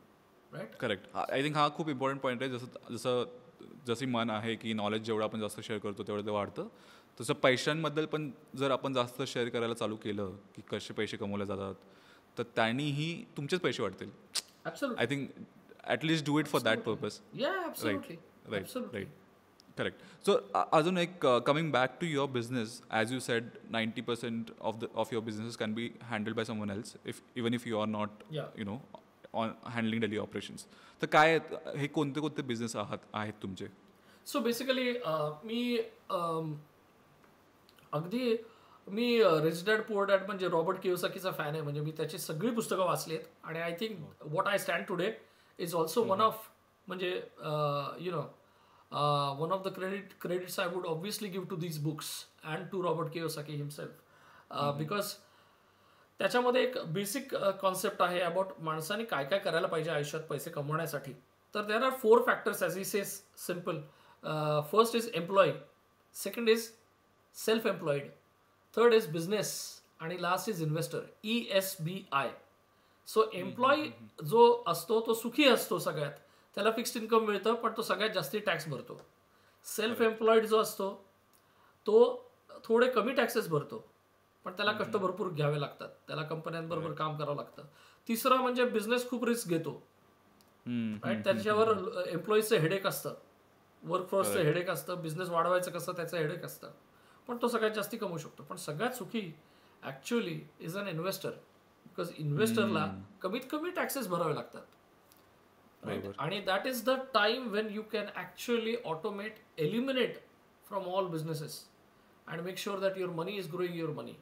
राईट. करेक्ट. आय थिंक हा खूप इम्पॉर्टंट पॉईंट आहे. जशी मन आहे की नॉलेज जेवढं आपण जास्त शेअर करतो तेवढं ते वाढतं, तसं पैशांबद्दल पण जर आपण जास्त शेअर करायला चालू केलं की कसे पैसे कमवले जातात, तर त्यांनीही तुमचेच पैसे वाढतील. I think at least do it for that purpose. Right. Correct. So अजून एक coming back to your business, as you said 90% of your business can be handled by someone else even if you are not you know on handling daily operations. तर काय हे कोणते business आहेत तुमचे? So basically मी rich dad poor dad म्हणजे Robert कियोसाकीचा fan आहे. म्हणजे मी त्याची सगळी पुस्तकं वाचली आहेत. आणि I think what I stand today is also one of म्हणजे you know one of the credits I would obviously give to these books and to Robert Kiyosaki himself. Because त्याच्यामध्ये एक बेसिक कॉन्सेप्ट आहे about माणसाने काय काय करायला पाहिजे आयुष्यात पैसे कमवण्यासाठी. तर there are 4 factors as he says simple. First is employee, second is self employed, third is business आणि last is investor, ESBI. So employee जो असतो तो सुखी असतो सगळ्यात, त्याला फिक्स्ड इन्कम मिळतं पण तो सगळ्यात जास्ती टॅक्स भरतो. सेल्फ एम्प्लॉईड जो असतो तो थोडे कमी टॅक्सेस भरतो पण त्याला कष्ट भरपूर घ्यावे लागतात, त्याला कंपन्यांबरोबर काम करावं लागतं. तिसरं म्हणजे बिझनेस खूप रिस्क घेतो. राईट. त्याच्यावर एम्प्लॉईजचं हेडेक असतं, वर्कफोर्सचं हेडेक असतं, बिझनेस वाढवायचं कसं त्याचं हेडेक असतं, पण तो सगळ्यात जास्ती कमवू शकतो. पण सगळ्यात सुखी actually is an investor. Because इन्व्हेस्टरला कमीत कमी टॅक्सेस भरावे लागतात. आणि that is the time when you can actually automate, eliminate from all businesses and make sure that your money is growing your money.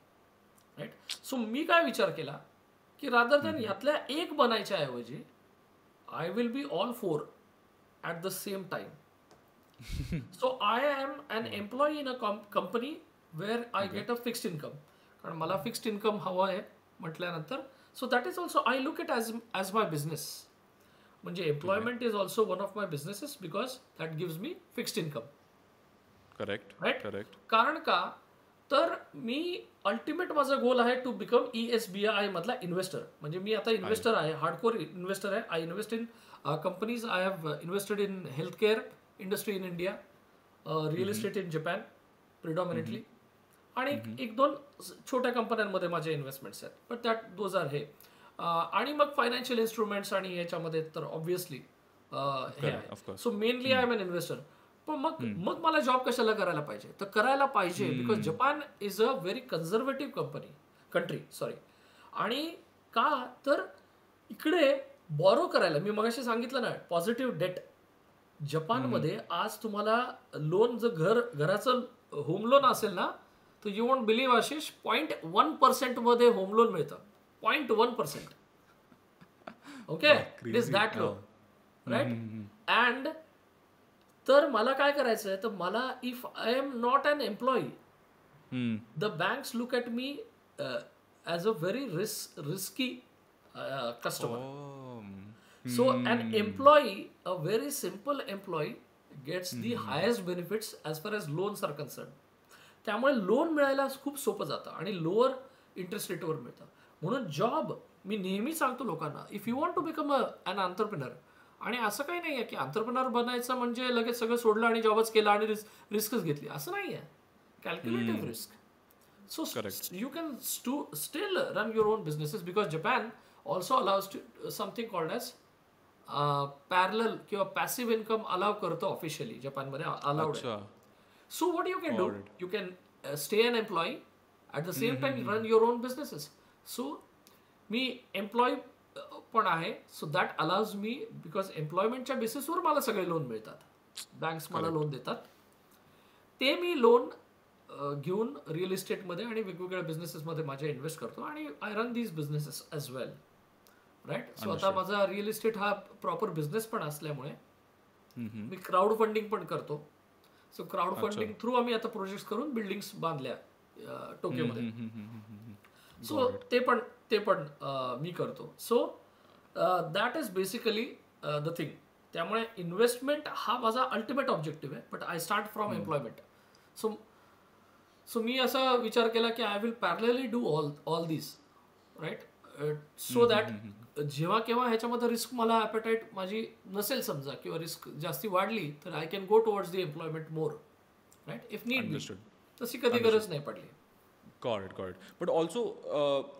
Right. So मी काय विचार केला की रादर दॅन यातल्या एक बनायच्या ऐवजी I will be all 4 at the same time. So I am an employee in a company where I get a fixed income. कारण मला फिक्स्ड इन्कम हवं आहे म्हटल्यानंतर so that is also I look it as my business. म्हणजे employment is also one of my businesses because that gives me fixed income. Correct right. Correct. कारण का तर मी अल्टिमेट माझा गोल आहे टू बिकम ESBI मधला investor. म्हणजे मी आता इन्व्हेस्टर आहे, हार्डकोर इन्व्हेस्टर आहे. I invest in companies. I have invested in health care industry in India, real estate in Japan predominantly, आणि एक दोन छोट्या कंपन्यांमध्ये माझे इन्व्हेस्टमेंट्स आहेत. बट दॅट दोज आर हे. आणि मग फायनान्शियल इन्स्ट्रुमेंट्स आणि याच्यामध्ये तर ऑब्व्हियसली हे आहे. So mainly I am an investor. पण मग मला जॉब कशाला करायला पाहिजे? तर करायला पाहिजे because Japan is a very conservative country. आणि का तर इकडे बॉरो करायला, मी मगाशी सांगितलं ना पॉझिटिव्ह डेट, जपानमध्ये आज तुम्हाला लोन जर घराचं होम लोन असेल ना तर यू वॉन्ट बिलीव्ह आशिष 0.1% मध्ये होम लोन मिळतं. 0.1%. Okay, it is that low. Right. And तर मला काय करायचं आहे, तर मला if I am not an employee, the banks look at me as a very risky customer. So an employee, a very simple employee gets the highest benefits as far as loans are concerned. त्यामुळे loan मिळायला खूप सोपं जातं आणि lower interest रेटवर मिळतं. म्हणून job मी नेहमी सांगतो लोकांना, if you want to become an entrepreneur, आणि असं काही नाही आहे की एंटरप्रेनर बनायचं म्हणजे लगेच सगळं सोडलं आणि जॉबच केला आणि रिस्कच घेतली, असं नाही आहे. Calculative risk. So you can still run your own businesses because Japan also allows something called as parallel किंवा पॅसिव्ह इन्कम अलाव करतो ऑफिशियली. जपानमध्ये अलाउड आहे. So what you can do, you can stay an employee at the same time run your own businesses. So मी employee पण आहे. So that allows me, because एम्प्लॉयमेंटच्या बेसिसवर मला सगळे लोन मिळतात, बँक्स मला लोन देतात. ते मी लोन घेऊन रिअल इस्टेटमध्ये आणि वेगवेगळ्या बिझनेसेसमध्ये माझ्या इन्व्हेस्ट करतो आणि I run these businesses as well. Right. So आता माझा रिअल इस्टेट हा प्रॉपर बिझनेस पण असल्यामुळे मी क्राऊड फंडिंग पण करतो. सो क्राऊड फंडिंग थ्रू आम्ही आता प्रोजेक्ट करून बिल्डिंग्स बांधल्या टोकियोमध्ये. सो ते पण मी करतो. So that is basically the thing. त्यामुळे इन्व्हेस्टमेंट हा माझा अल्टिमेट ऑब्जेक्टिव्ह आहे. But I start from employment. So मी असा विचार केला की I will parallelly do all this. Right. So that जेव्हा केव्हा ह्याच्यामध्ये रिस्क मला ॲपेटाईट माझी नसेल समजा, किंवा रिस्क जास्ती वाढली तर I can go towards the employment more. Right. If need be. तशी कधी गरज नाही पडली. गॉट. बट ऑल्सो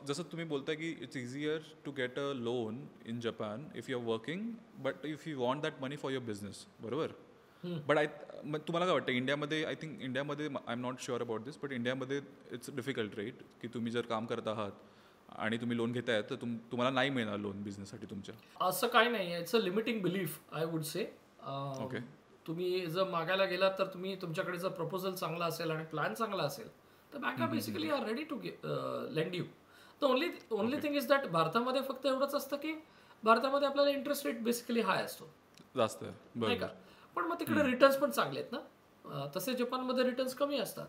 जसं तुम्ही बोलताय की it's easier to get a loan in Japan if you are working, but if you want that money for your business, बरोबर. बट तुम्हाला काय वाटतं इंडियामध्ये, आय थिंक इंडियामध्ये, I am not sure about this, but इंडियामध्ये it's difficult, right, की तुम्ही जर काम करत आहात आणि तुम्ही लोन घेताय तर तुम्हाला नाही मिळणार लोन बिझनेससाठी तुमच्या. असं काही नाही आहे. It's a limiting belief I would say. Okay. तुम्ही जर मागायला गेलात तर तुमच्याकडे जर प्रपोजल चांगला असेल आणि प्लॅन चांगला असेल तर बँका basically are ready to lend you. The only thing is that भारतामध्ये फक्त एवढंच असतं की भारतामध्ये आपल्याला इंटरेस्ट रेट बेसिकली हाय असतो जास्त, नाही का. पण मग तिकडे रिटर्न्स पण चांगले आहेत ना. तसे जपानमध्ये रिटर्न्स कमी असतात,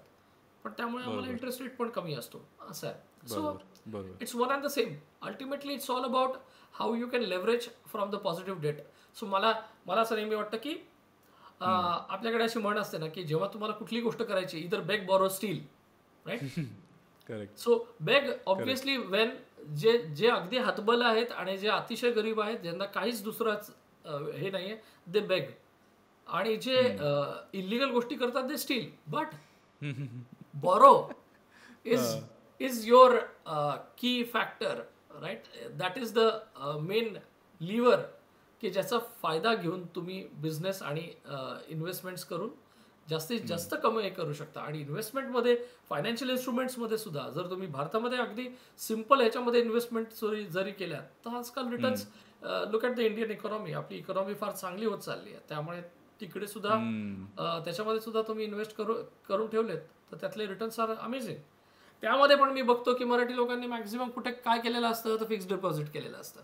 पण त्यामुळे आम्हाला इंटरेस्ट रेट पण कमी असतो, असं आहे. So it's one and the same. Ultimately it's all about how you can leverage from the positive debt. So मला असं नेहमी वाटतं की आपल्याकडे अशी म्हण असते ना की जेव्हा तुम्हाला कुठली गोष्ट करायची, इधर beg borrow steal. Right. Correct. So beg obviously when जे अगदी हातबल आहेत आणि जे अतिशय गरीब आहेत, ज्यांना काहीच दुसराच हे नाही आहे, दे बेग. आणि जे इलिगल गोष्टी करतात ते steel. But borrow is your key factor, right? That is the main lever की ज्याचा फायदा घेऊन तुम्ही बिझनेस आणि इन्व्हेस्टमेंट्स करून जास्तीत जास्त कमाई करू शकता. आणि इन्व्हेस्टमेंटमध्ये फायनान्शियल इन्स्ट्रुमेंट्समध्ये सुद्धा जर तुम्ही भारतामध्ये अगदी सिम्पल ह्याच्यामध्ये इन्व्हेस्टमेंट जरी केल्या तर आजकाल returns, look at the Indian economy, आपली इकॉनॉमी फार चांगली होत चालली आहे. त्यामुळे तिकडे सुद्धा त्याच्यामध्ये सुद्धा तुम्ही इन्व्हेस्ट करून ठेवलेत तर त्यातले रिटर्न्स आर अमेझिंग. त्यामध्ये पण मी बघतो की मराठी लोकांनी मॅक्झिमम कुठे काय केलेलं असतं तर फिक्स्ड डिपॉझिट केलेलं असतं.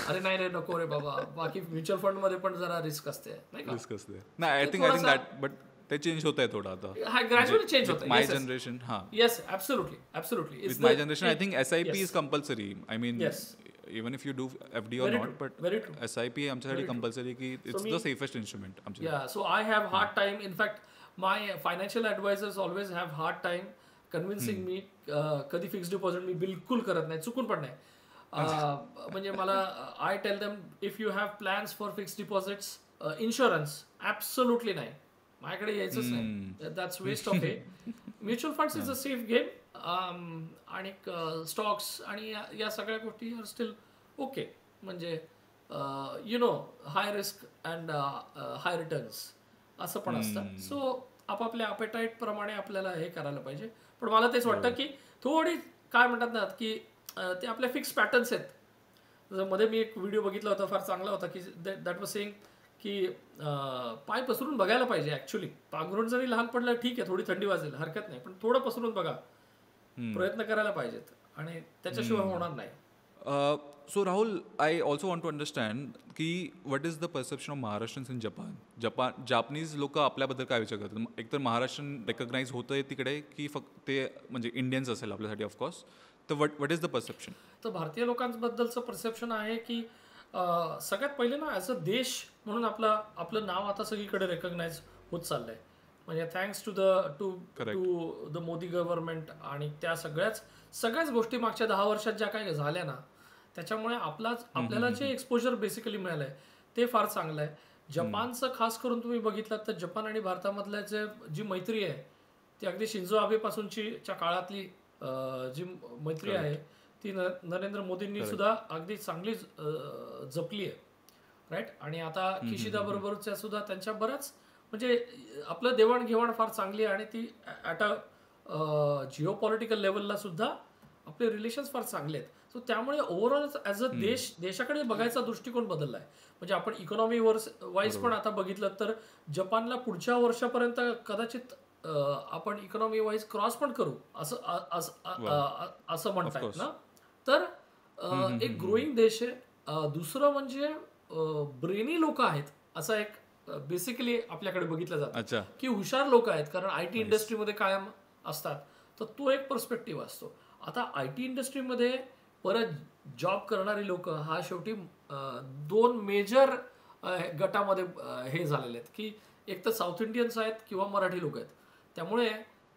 अरे नाही रे नको रे बाबा. बाकी म्युच्युअल फंड मध्ये पण जरा रिस्क असते नाही का. रिस्क असते. नाही, आय थिंक दॅट, बट ते चेंज होत आहे थोडं आता. हा ग्रॅज्युअली चेंज होतं. My generation yes absolutely with my generation I think SIP is compulsory. I mean even if you do FD or not, but SIP आमच्यासाठी कंपल्सरी की it's the safest instrument आमच्या. Yeah, so I have hard time. In fact, my financial advisors always have hard time convincing me कधी fixed deposit मी बिलकुल करत नाही, चुकून पण नाही. म्हणजे मला I tell them if you have plans for fixed deposits, insurance absolutely नाही, माझ्याकडे यायचंच नाही. दॅट्स वेस्ट ऑफ हे. Mutual funds is a safe game. आणि स्टॉक्स आणि या सगळ्या गोष्टी आर स्टील ओके. म्हणजे you no high risk and high returns असं पण असतं. सो आपापल्या अपेटाईट प्रमाणे आपल्याला हे करायला पाहिजे. पण मला तेच वाटतं की थोडी काय म्हणतात ना की ते आपल्या फिक्स पॅटर्न्स आहेत. मध्ये मी एक व्हिडिओ बघितला होता, फार चांगला होता, की दॅट वॉज सेइंग की पाय पसरून बघायला पाहिजे. ॲक्च्युली पांघरूण जरी लहान पडलं ठीक आहे, थोडी थंडी वाजेल हरकत नाही, पण थोडं पसरून बघा, प्रयत्न करायला पाहिजेत आणि त्याच्याशिवाय होणार नाही. So Rahul, I also want to understand की what is the perception of Maharashtrians in Japan. Japanese लोक आपल्याबद्दल काय विचार करतात? एकतर महाराष्ट्रीयन रेकग्नाइज होतंय तिकडे की फक्त ते म्हणजे इंडियन्स असेल आपल्यासाठी ऑफकोर्स, तर what is the perception? तर भारतीय लोकांबद्दलचं परसेप्शन आहे की सगळ्यात पहिले ना ॲज अ देश म्हणून आपलं नाव आता सगळीकडे रेकग्नाइज होत चाललंय. म्हणजे thanks to the Modi government आणि त्या सगळ्याच गोष्टी मागच्या 10 वर्षात ज्या काही झाल्या ना, त्याच्यामुळे आपल्याला जे एक्सपोजर बेसिकली मिळालंय ते फार चांगलं आहे. जपानचं खास करून तुम्ही बघितलात तर जपान आणि भारतामधल्या जी मैत्री आहे ती अगदी शिंझो आबेपासूनच्या काळातली जी मैत्री आहे ती नरेंद्र मोदींनी सुद्धा अगदी चांगली जपली आहे, राईट. आणि आता किशिदा बरोबरच्या सुद्धा त्यांच्या बऱ्याच म्हणजे आपलं देवाणघेवाण फार चांगली आहे आणि ती ॲट अ जिओ पॉलिटिकल लेवलला सुद्धा आपले रिलेशन्स फार चांगले आहेत. सो त्यामुळे ओव्हरऑल ॲज अ देशाकडे बघायचा दृष्टिकोन बदलला आहे. म्हणजे आपण इकॉनॉमी वाईज पण आता बघितलं तर जपानला पुढच्या वर्षापर्यंत कदाचित आपण इकॉनॉमी वाईज क्रॉस पण करू असं म्हणतात ना. तर एक ग्रोईंग देश आहे. दुसरं म्हणजे ब्रेनी लोक आहेत असं एक बेसिकली आपल्याकडे बघितलं जातं की हुशार लोक आहेत, कारण IT इंडस्ट्रीमध्ये कायम असतात. तर तो एक पर्स्पेक्टिव्ह असतो. आता IT इंडस्ट्रीमध्ये परत जॉब करणारी लोक हा शेवटी 2 मेजर गटामध्ये हे झालेले आहेत की एक तर साऊथ इंडियन्स आहेत किंवा मराठी लोक आहेत. त्यामुळे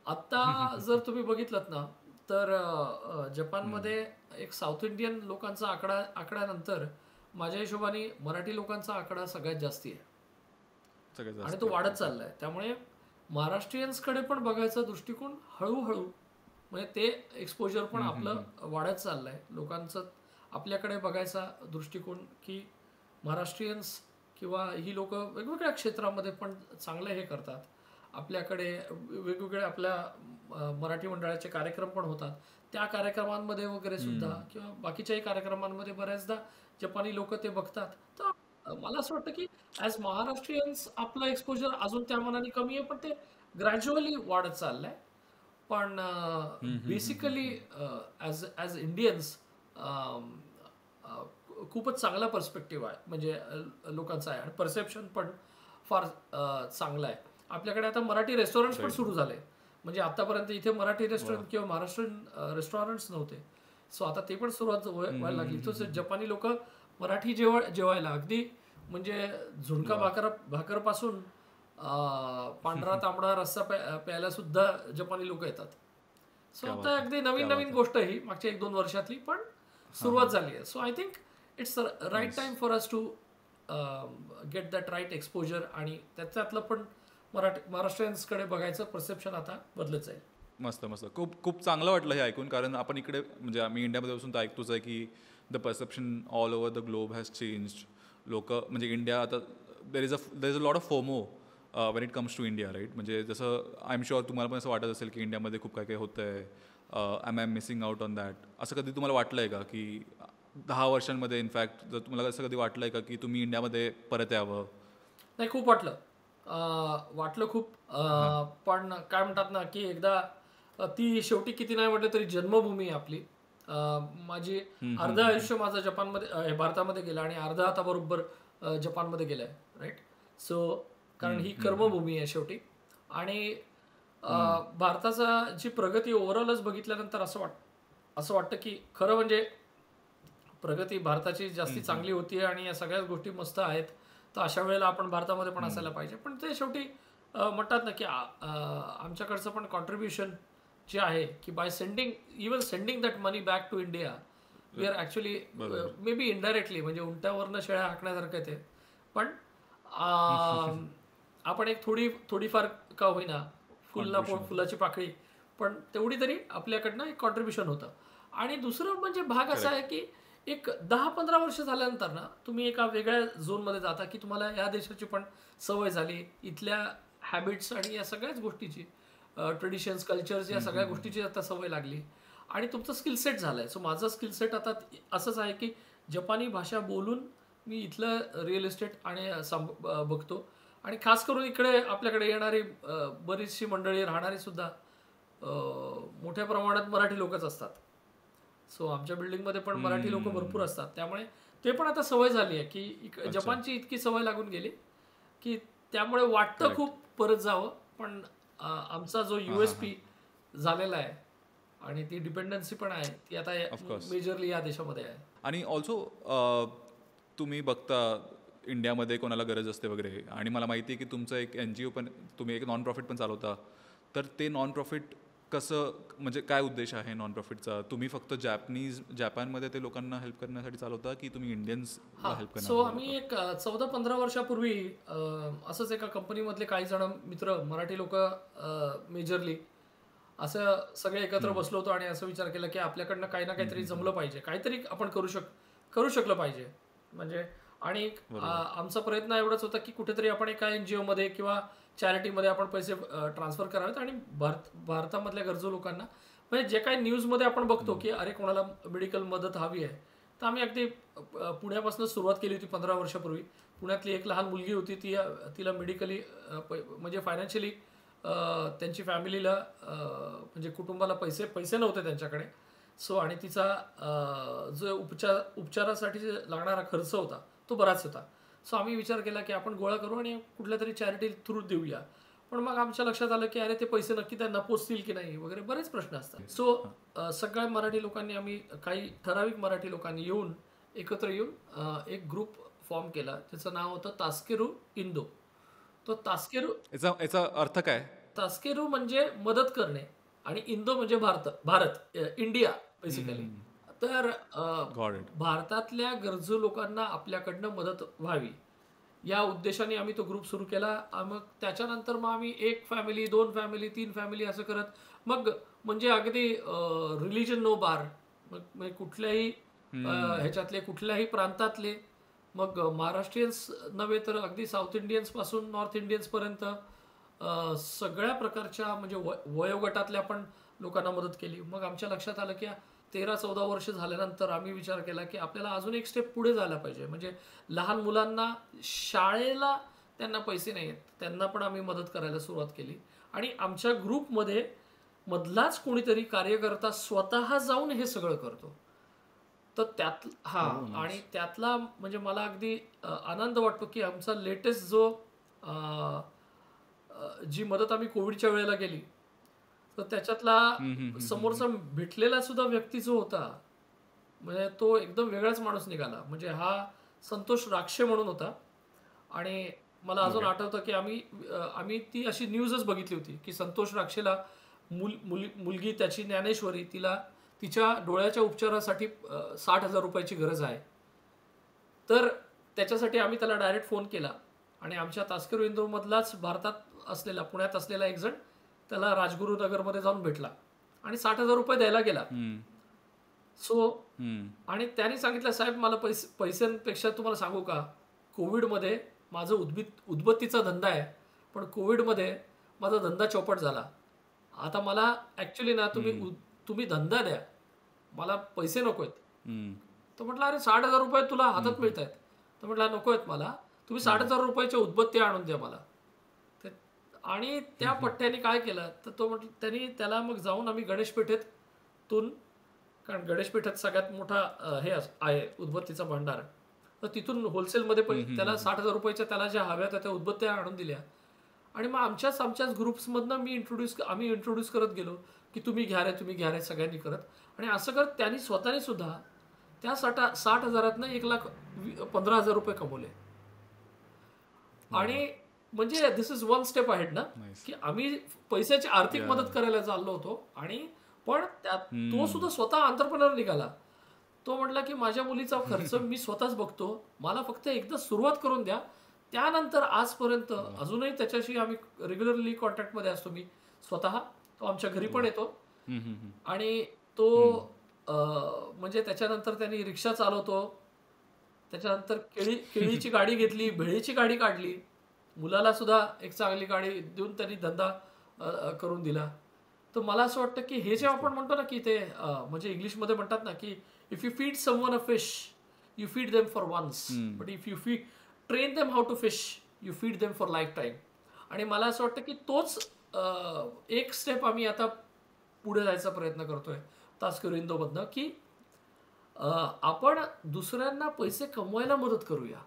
आत्ता जर तुम्ही बघितलं ना तर जपानमध्ये एक साऊथ इंडियन लोकांचा आकड्यानंतर माझ्या हिशोबाने मराठी लोकांचा आकडा सगळ्यात जास्ती आहे आणि तो वाढत चाललाय. त्यामुळे महाराष्ट्रीयन्सकडे पण बघायचा दृष्टिकोन हळूहळू म्हणजे ते एक्सपोजर पण आपलं वाढत चाललंय. लोकांचं आपल्याकडे बघायचा दृष्टिकोन की महाराष्ट्रीयन्स किंवा ही लोक वेगवेगळ्या क्षेत्रामध्ये पण चांगलं हे करतात. आपल्याकडे वेगवेगळे आपल्या मराठी मंडळाचे कार्यक्रम पण होतात. त्या कार्यक्रमांमध्ये वगैरे सुद्धा किंवा बाकीच्याही कार्यक्रमांमध्ये बऱ्याचदा जपानी लोक ते बघतात. तर मला असं वाटतं की ॲज महाराष्ट्रीयन्स आपलं एक्सपोजर अजून त्या मानाने कमी आहे, पण ते ग्रॅज्युअली वाढत चाललंय. पण बेसिकली ॲज इंडियन्स खूपच चांगला पर्स्पेक्टिव्ह आहे म्हणजे लोकांचा आहे आणि परसेप्शन पण फार चांगलं आहे. आपल्याकडे आता मराठी रेस्टॉरंट्स पण सुरू झाले. म्हणजे आतापर्यंत इथे मराठी रेस्टॉरंट किंवा महाराष्ट्रीयन रेस्टॉरंट्स नव्हते. सो आता ते पण सुरुवात व्हायला लागली. तो जपानी लोक मराठी जेवायला अगदी म्हणजे झुणका भाकरपासून पांढरा तांबडा रस्सा प्यायला सुद्धा जपानी लोक येतात. सो आता अगदी नवीन गोष्ट ही मागच्या 1-2 वर्षातली पण सुरुवात झाली आहे. So I think it's right time for us to get that right exposure आणि त्याच्यातलं पण महाराष्ट्रीयन्सकडे बघायचं परसेप्शन आता बदलत जाईल. मस्त खूप चांगलं वाटलं हे ऐकून, कारण आपण इकडे म्हणजे आम्ही इंडियामध्ये बसून तर ऐकतोच आहे की the perception all over the globe has changed. लोक म्हणजे इंडिया आता there is a lot of FOMO when it comes to India, right. म्हणजे जसं आय एम शुअर तुम्हाला पण असं वाटत असेल की इंडियामध्ये खूप काय होतं आहे, I am missing out on that. असं कधी तुम्हाला वाटलं आहे का की 10 वर्षांमध्ये इनफॅक्ट जर तुम्हाला असं कधी वाटलं आहे का की तुम्ही इंडियामध्ये परत यावं? नाही, खूप वाटलं खूप. पण काय म्हणतात ना की एकदा ती शेवटी किती नाही म्हटलं तरी जन्मभूमी आहे आपली. माझी अर्ध आयुष्य माझं भारतामध्ये गेलं आणि अर्ध आता बरोबर जपानमध्ये गेलं आहे, राईट. सो कारण ही कर्मभूमी आहे शेवटी. आणि भारताचा जी प्रगती ओव्हरऑलच बघितल्यानंतर असं वाटतं की खरं म्हणजे प्रगती भारताची जास्ती चांगली होती आणि या सगळ्याच गोष्टी मस्त आहेत. तर अशा वेळेला आपण भारतामध्ये पण असायला पाहिजे. पण ते शेवटी म्हणतात ना की आमच्याकडचं पण कॉन्ट्रीब्युशन जे आहे की by sending that money back to India we are actually maybe indirectly म्हणजे उलट्यावरनं शेळ्या हाकण्यासारखं ते. पण आपण एक थोडीफार का होईना फुलाची पाकळी पण तेवढी तरी आपल्याकडनं एक कॉन्ट्रीब्युशन होतं. आणि दुसरं म्हणजे भाग असा आहे की एक 10-15 वर्ष झाल्यानंतर ना तुम्ही एका वेगळ्या झोनमध्ये जाता की तुम्हाला या देशाची पण सवय झाली, इथल्या हॅबिट्स आणि या सगळ्याच गोष्टीची ट्रेडिशन्स कल्चर्स या सगळ्या गोष्टीची आता सवय लागली आणि तुमचं स्किल सेट झालं आहे. सो माझं स्किल सेट आता असंच आहे की जपानी भाषा बोलून मी इथलं रिअल इस्टेट आणि बघतो. आणि खास करून इकडे आपल्याकडे येणारी बरीचशी मंडळी राहणारी सुद्धा मोठ्या प्रमाणात मराठी लोकच असतात. सो आमच्या बिल्डिंगमध्ये पण मराठी लोक भरपूर असतात. त्यामुळे ते पण आता सवय झाली आहे की जपानची इतकी सवय लागून गेली की त्यामुळे वाटतं खूप परत जावं. पण आमचा जो USP झालेला आहे आणि ती डिपेंडन्सी पण आहे ती आता मेजरली या देशामध्ये आहे. आणि ऑल्सो तुम्ही बघता इंडियामध्ये कोणाला गरज असते वगैरे आणि मला माहिती आहे की तुमचं एक NGO पण तुम्ही एक नॉन प्रॉफिट पण चालवता. तर ते नॉन प्रॉफिट कसं म्हणजे काय उद्देश आहे नॉन प्रॉफिटचा? तुम्ही फक्त जपानमध्ये ते लोकांना हेल्प करण्यासाठी चालवता की तुम्ही इंडियन्स हेल्प करणार? सो आम्ही एक 14-15 वर्षापूर्वी असंच एका कंपनीमधले काही जण मित्र मराठी लोक मेजरली असं सगळे एकत्र बसलो होतो आणि असं विचार केला की आपल्याकडनं काही ना काहीतरी जमलं पाहिजे, काहीतरी आपण करू शकलं पाहिजे. म्हणजे आणि आमचा प्रयत्न एवढाच होता की कुठेतरी आपण एका NGO मध्ये किंवा चॅरिटीमध्ये आपण पैसे ट्रान्सफर करावेत आणि भारतामधल्या गरजू लोकांना म्हणजे जे काही न्यूजमध्ये आपण बघतो की अरे कोणाला मेडिकल मदत हवी आहे तर आम्ही अगदी पुण्यापासून सुरुवात केली होती 15 वर्षापूर्वी. पुण्यातली एक लहान मुलगी होती तिला मेडिकली म्हणजे फायनान्शियली त्यांची फॅमिलीला म्हणजे कुटुंबाला पैसे नव्हते त्यांच्याकडे. सो आणि तिचा जो उपचारासाठी लागणारा खर्च होता तो बराच होता. सो आम्ही विचार केला की आपण गोळा करू आणि कुठल्या तरी चॅरिटी थ्रू देऊया. पण मग आमच्या लक्षात आलं की अरे ते पैसे नक्की त्यांना पोचतील की नाही वगैरे बरेच प्रश्न असतात. सो सगळ्या मराठी लोकांनी आम्ही काही ठराविक मराठी लोकांनी एकत्र येऊन एक ग्रुप फॉर्म केला त्याचं नाव होतं तास्केरू इंदो. तो याचा अर्थ काय? तास्केरू म्हणजे मदत करणे आणि इंदो म्हणजे भारत इंडिया बेसिकली. तर भारतातल्या गरजू लोकांना आपल्याकडनं मदत व्हावी या उद्देशाने आम्ही तो ग्रुप सुरू केला. मग त्याच्यानंतर मग आम्ही 1 फॅमिली 2 फॅमिली 3 फॅमिली असं करत मग म्हणजे अगदी रिलिजन नो बार मग कुठल्याही ह्याच्यातले कुठल्याही प्रांतातले मग महाराष्ट्रीयन्स नव्हे तर अगदी साऊथ इंडियन्स पासून नॉर्थ इंडियन्स पर्यंत सगळ्या प्रकारच्या म्हणजे वयोगटातल्या पण लोकांना मदत केली. मग आमच्या लक्षात आलं की 13-14 वर्ष झाल्यानंतर आम्ही विचार केला की आपल्याला अजून एक स्टेप पुढे जायला पाहिजे. म्हणजे लहान मुलांना शाळेला त्यांना पैसे नाही आहेत त्यांना पण आम्ही मदत करायला सुरुवात केली. आणि आमच्या ग्रुपमध्ये मधलाच कोणीतरी कार्यकर्ता स्वतः जाऊन हे सगळं करतो. तर आणि त्यातला म्हणजे मला अगदी आनंद वाटतो की आमचा लेटेस्ट जी मदत आम्ही कोविडच्या वेळेला केली तर त्याच्यातला समोरचा भेटलेला सुद्धा व्यक्ती जो होता म्हणजे तो एकदम वेगळाच माणूस निघाला. म्हणजे हा संतोष राक्षे म्हणून होता. आणि मला अजून आठवतं की आम्ही ती अशी न्यूजच बघितली होती की संतोष राक्षेला मुलगी त्याची ज्ञानेश्वरी तिच्या डोळ्याच्या उपचारासाठी 60,000 रुपयाची गरज आहे. तर त्याच्यासाठी आम्ही त्याला डायरेक्ट फोन केला आणि आमच्या तास्केरू इंदो मधलाच पुण्यात असलेला एक जण त्याला राजगुरुनगरमध्ये जाऊन भेटला आणि 60,000 रुपये द्यायला गेला. सो आणि त्याने सांगितलं साहेब मला पैशांपेक्षा तुम्हाला सांगू का कोविडमध्ये माझं उदबत्तीचा धंदा आहे पण कोविडमध्ये माझा धंदा चौपट झाला. आता मला ॲक्च्युली ना तुम्ही धंदा द्या मला पैसे नको आहेत. तर म्हटलं अरे 60,000 रुपये तुला हातात मिळत आहेत. तर म्हटलं नको आहेत मला तुम्ही 60,000 रुपयाच्या उदबत्ती आणून द्या मला. आणि त्या पठ्ठ्याने काय केलं तर त्याला मग जाऊन आम्ही गणेशपेठेतून कारण गणेशपेठेत सगळ्यात मोठा हे आहे उदबत्तीचा भांडार तर तिथून होलसेलमध्ये त्याला 60,000 रुपयाच्या त्याला ज्या हव्या त्या उदबत्त्या आणून दिल्या आणि मग आमच्याच ग्रुप्समधनं आम्ही इंट्रोड्यूस करत गेलो की तुम्ही घ्या रे सगळ्यांनी करत. आणि असं करत त्यांनी स्वतःने सुद्धा त्या 60,000 1,15,000 रुपये कमवले. आणि म्हणजे दिस इज वन स्टेप अहेड ना, की आम्ही पैशाची आर्थिक मदत करायला चाललो होतो. आणि पण तो सुद्धा स्वतः एंटरप्रेन्योर निघाला. तो म्हटला की माझ्या मुलीचा खर्च मी स्वतःच बघतो, मला फक्त एकदा सुरुवात करून द्या. त्यानंतर आजपर्यंत अजूनही त्याच्याशी आम्ही रेग्युलरली कॉन्टॅक्टमध्ये असतो. मी स्वतः, तो आमच्या घरी पण येतो. आणि तो म्हणजे त्याच्यानंतर त्यांनी रिक्षा चालवतो. त्याच्यानंतर केळीची गाडी घेतली, भेळीची गाडी काढली. मुलाला सुद्धा एक चांगली गाडी देऊन त्यांनी धंदा करून दिला. तर मला असं वाटतं की हे जे आपण म्हणतो ना की ते म्हणजे इंग्लिशमध्ये म्हणतात ना की if you feed someone a fish you feed them for once, but if you train them how to fish you feed them for lifetime. आणि मला असं वाटतं की तोच एक स्टेप आम्ही आता पुढे जायचा प्रयत्न करतोय तास्क्युर इंदोमधनं, की आपण दुसऱ्यांना पैसे कमवायला मदत करूया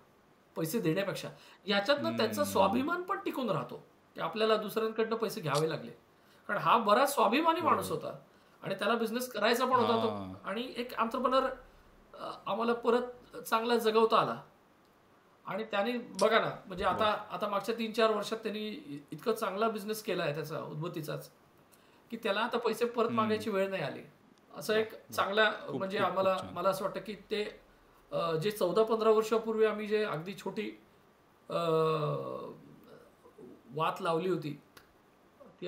पैसे देण्यापेक्षा. याच्यातनं त्यांचा स्वाभिमान पण टिकून राहतो की आपल्याला दुसऱ्यांकडनं पैसे घ्यावे लागले. कारण हा बराच स्वाभिमानी माणूस होता आणि त्याला बिझनेस करायचा पण होता तो. आणि एक एंटरप्रेन्योर आम्हाला परत चांगला जगवता आला. आणि त्याने बघा ना, म्हणजे आता मागच्या 3-4 वर्षात त्यांनी इतकं चांगला बिझनेस केला आहे त्याचा उद्बत्तीचाच, की त्याला आता पैसे परत मागायची वेळ नाही आली. असं एक चांगला म्हणजे मला असं वाटतं की ते जे 14-15 वर्षापूर्वी आम्ही जे अगदी छोटी वात लावली होती ती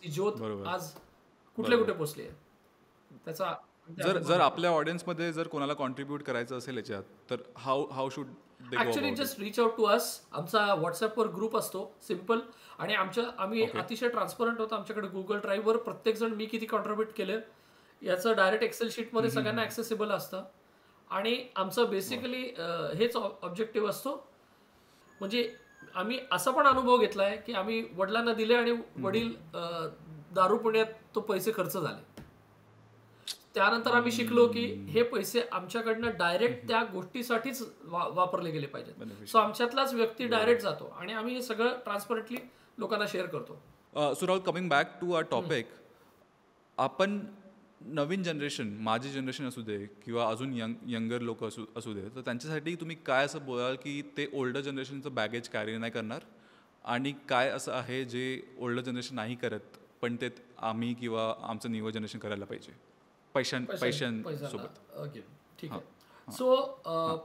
ज्योत आज कुठे पोहोचली आहे. त्याचा जर आपल्या ऑडियन्समध्ये जर कोणाला कॉन्ट्रीब्यूट करायचं असेल याच्यात, तर how should they go? Actually just reach out to us. आमचा व्हॉट्सअपवर ग्रुप असतो सिम्पल. आणि आम्ही अतिशय ट्रान्सपरंट होतो. आमच्याकडे गुगल ड्राईव्हवर प्रत्येक जण मी किती कॉन्ट्रीब्यूट केलं याचं डायरेक्ट एक्सेल शीटमध्ये सगळ्यांना ऍक्सेसिबल असतं. आणि आमचं बेसिकली हेच ऑब्जेक्टिव्ह असतो. म्हणजे आम्ही असा पण अनुभव घेतला आहे की आम्ही वडिलांना दिले आणि वडील दारू पिण्यात तो पैसे खर्च झाले. त्यानंतर आम्ही शिकलो की हे पैसे आमच्याकडनं डायरेक्ट त्या गोष्टीसाठीच वापरले गेले पाहिजेत. सो आमच्यातलाच व्यक्ती डायरेक्ट जातो आणि आम्ही हे सगळं ट्रान्सपरंटली लोकांना शेअर करतो. So Rahul, coming back to a topic, आपण नवीन जनरेशन, माझी जनरेशन असू दे किंवा अजून यंगर लोक असू दे, तर त्यांच्यासाठी तुम्ही काय असं बोलाल की ते ओल्डर जनरेशनचं बॅगेज कॅरी नाही करणार, आणि काय असं आहे जे ओल्डर जनरेशन नाही करत पण ते आम्ही किंवा आमचं न्यूअर जनरेशन करायला पाहिजे पैशांसोबत? ओके, ठीक आहे. सो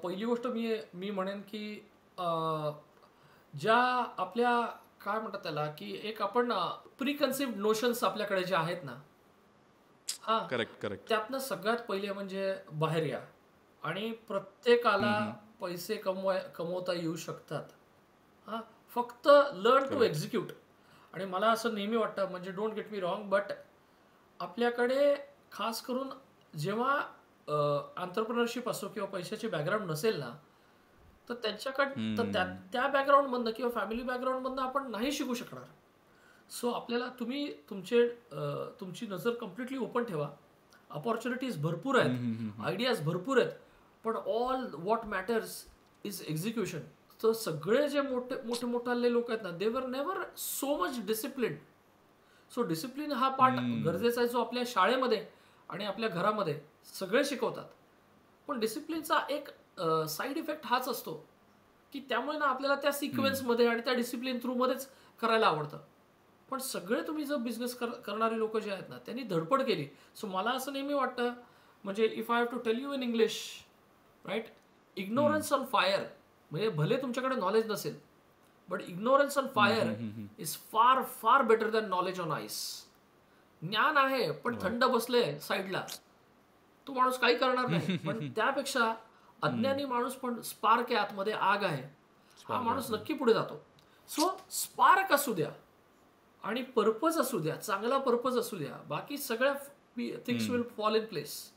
पहिली गोष्ट मी म्हणेन की ज्या आपल्या काय म्हणतात त्याला की एक आपण प्रीकन्सिव्ड नोशन्स आपल्याकडे जे आहेत ना, करेक्ट, त्यातनं सगळ्यात पहिले म्हणजे बाहेर या. आणि प्रत्येकाला पैसे कमवता येऊ शकतात. फक्त लर्न टू एक्झिक्यूट. आणि मला असं नेहमी वाटतं, म्हणजे don't get me wrong, but आपल्याकडे खास करून जेव्हा एंटरप्रेन्योरशिप असो किंवा पैशाची बॅकग्राऊंड नसेल ना, तर त्यांच्याकडे त्या बॅकग्राऊंडमधनं किंवा फॅमिली बॅकग्राऊंडमधनं आपण नाही शिकू शकणार. सो आपल्याला तुमची नजर कम्प्लिटली ओपन ठेवा. अपॉर्च्युनिटीज भरपूर आहेत, आयडियाज भरपूर आहेत, पण all what matters is execution. तर सगळे जे मोठे लोक आहेत ना, दे वर never so much discipline. So discipline हा पार्ट गरजेचा आहे, जो आपल्या शाळेमध्ये आणि आपल्या घरामध्ये सगळे शिकवतात. पण डिसिप्लिनचा एक साईड इफेक्ट हाच असतो की त्यामुळे ना आपल्याला त्या सिक्वेन्समध्ये आणि त्या डिसिप्लिन थ्रूमध्येच करायला आवडतं. पण सगळे तुम्ही जर बिझनेस करणारे लोक जे आहेत ना, त्यांनी धडपड केली. सो मला असं नेहमी वाटतं, म्हणजे if I have to tell you in English, right, ignorance on fire, म्हणजे भले तुमच्याकडे नॉलेज नसेल, but ignorance on fire is far far better than knowledge on ice. ज्ञान आहे पण थंड बसले साईडला, तो माणूस काही करणार नाही. पण त्यापेक्षा अज्ञानी माणूस पण स्पार्क आहे आतमध्ये, आग आहे, हा माणूस नक्की पुढे जातो. सो स्पार्क असू द्या आणि पर्पज असू द्या, चांगला पर्पज असू द्या, बाकी सगळ्या things will fall in place,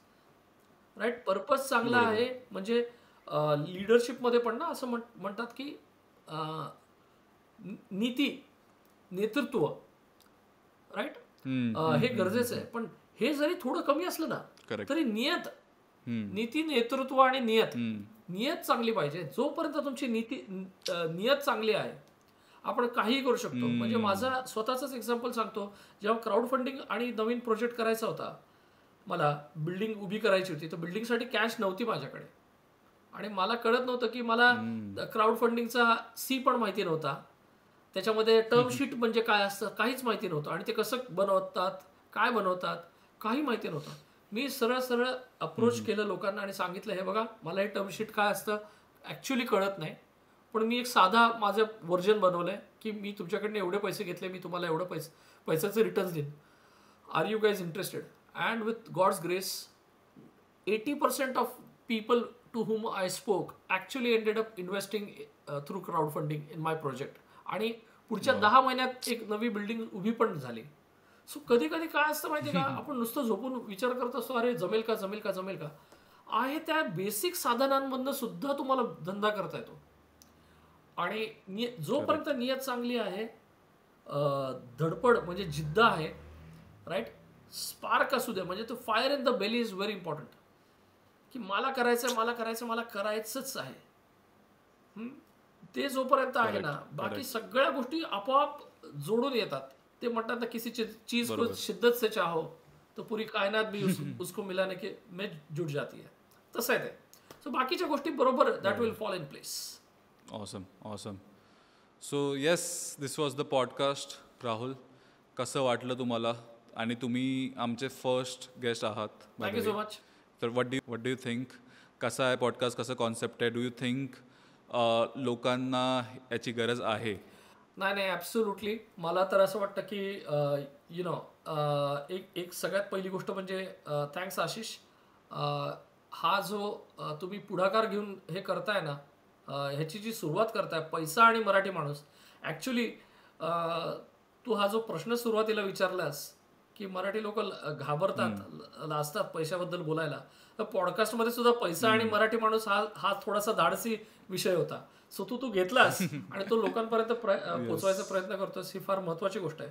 right. Purpose चांगला आहे म्हणजे लिडरशिपमध्ये पण ना असं म्हणतात की नीती, नेतृत्व, राईट, हे गरजेचं आहे. पण हे जरी थोडं कमी असलं ना, तरी नीती, नेतृत्व आणि नियत चांगली पाहिजे. जोपर्यंत तुमची नियत चांगली आहे आपण काहीही करू शकतो. म्हणजे माझा स्वतःचाच एक्झाम्पल सांगतो. जेव्हा क्राऊड फंडिंग आणि नवीन प्रोजेक्ट करायचा होता, मला बिल्डिंग उभी करायची होती, तर बिल्डिंगसाठी कॅश नव्हती माझ्याकडे आणि मला कळत नव्हतं की मला क्राऊड फंडिंगचा सी पण माहिती नव्हता, त्याच्यामध्ये टर्म शीट म्हणजे काय असतं काहीच माहिती नव्हतं आणि ते कसं बनवतात, काय बनवतात, काही माहिती नव्हतं. मी सरळ अप्रोच केलं लोकांना आणि सांगितलं, हे बघा मला हे टर्म शीट काय असतं ॲक्च्युली कळत नाही, पण मी एक साधा माझं व्हर्जन बनवलं आहे की मी तुमच्याकडनं एवढे पैसे घेतले, मी तुम्हाला एवढं पैशाचे रिटर्न्स देईन. Are you guys interested? And with God's grace 80% of people to whom I spoke actually ended up investing through crowdfunding in my project. आणि पुढच्या 10 महिन्यात एक नवी बिल्डिंग उभी पण झाली. सो कधी कधी काय असतं माहिती का, आपण नुसतं झोपून विचार करत असतो, अरे जमेल का जमेल का जमेल का. आहे त्या बेसिक साधनांमधनं सुद्धा तुम्हाला धंदा करता येतो. आणि जोपर्यंत नियत चांगली आहे, धडपड म्हणजे जिद्द आहे, राईट, स्पार्क असू दे, म्हणजे तो fire in the belly is very important. की मला करायचंच आहे. ते जोपर्यंत आहे ना, बाकी सगळ्या गोष्टी आपोआप जोडून येतात. ते म्हणतात ना, किसी चीज को शिद्दत से चाहो तो पूरी कायनात भी उसको मिलाने के में जुट जाती है. तसं आहे ते. सो बाकीच्या गोष्टी बरोबर that will fall in place. Awesome. So yes, this was the podcast. Rahul, कसं वाटलं तुम्हाला? आणि तुम्ही आमचे फर्स्ट गेस्ट आहात. Thank you so much. तर व्हॉट डू यू थिंक? कसा आहे पॉडकास्ट, कसं कॉन्सेप्ट आहे? डू यू थिंक लोकांना याची गरज आहे? नाही, ॲब्सोल्युटली. मला तर असं वाटतं की यु नो, एक सगळ्यात पहिली गोष्ट म्हणजे थँक्स आशिष. हा जो तुम्ही पुढाकार घेऊन हे करताय ना, ह्याची जी सुरुवात करताय, पैसा आणि मराठी माणूस. ॲक्च्युली तू हा जो प्रश्न सुरुवातीला विचारलास की मराठी लोक घाबरतात, लाजतात पैशाबद्दल बोलायला, तर पॉडकास्टमध्ये सुद्धा पैसा आणि मराठी माणूस हा थोडासा धाडसी विषय होता. सो तू घेतलास आणि तो लोकांपर्यंत पोचवायचा प्रयत्न करतोस, ही फार महत्त्वाची गोष्ट आहे.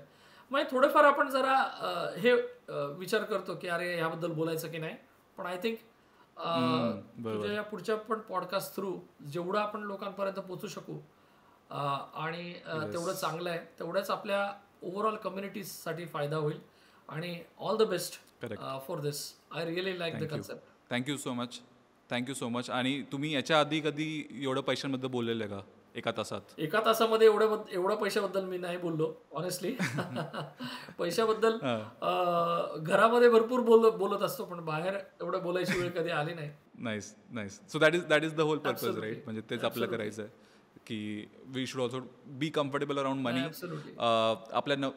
मग थोडेफार आपण जरा हे विचार करतो की अरे ह्याबद्दल बोलायचं की नाही, पण आय थिंक तुझ्या या पुढच्या पण पॉडकास्ट थ्रू जेवढं आपण लोकांपर्यंत पोचू शकू आणि तेवढं चांगलं आहे, तेवढंच आपल्या ओव्हरऑल कम्युनिटीसाठी फायदा होईल. आणि all the best for this. I really like the concept. Thank you so much. आणि तुम्ही याच्या आधी कधी एवढं पैशांबद्दल बोललेलं आहे का एका तासात? एका तासामध्ये एवढं पैशाबद्दल मी नाही बोललो ऑनेस्टली. पैशाबद्दल घरामध्ये भरपूर बोलत असतो, पण बाहेर एवढं बोलायची वेळ कधी आली नाही. Nice. So that is the whole purpose, right? म्हणजे तेच आपल्याला करायचं आहे की we should also be comfortable around money.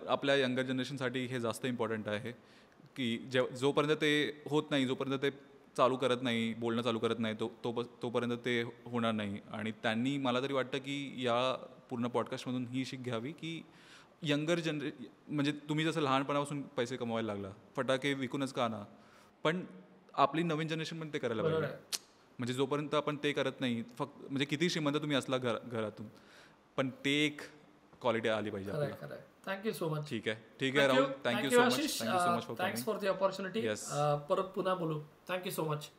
आपल्या यंगर जनरेशनसाठी हे जास्त इम्पॉर्टंट आहे की जोपर्यंत ते होत नाही, जोपर्यंत ते बोलणं चालू करत नाही, तोपर्यंत ते होणार नाही. आणि त्यांनी मला तरी वाटतं की या पूर्ण पॉडकास्टमधून ही शिक घ्यावी की यंगर म्हणजे तुम्ही जसं लहानपणापासून पैसे कमवायला लागला, फटाके विकूनच का ना, पण आपली नवीन जनरेशन पण ते करायला पाहिजे. म्हणजे जोपर्यंत आपण ते करत नाही, फक्त म्हणजे किती श्रीमंत तुम्ही असला घरातून, पण ते एक क्वालिटी आली पाहिजे आपल्याला. Thank you so much. ठीक आहे Rahul, thank you so much. Thanks for the opportunity. परत पुन्हा बोलू. Thank you so much.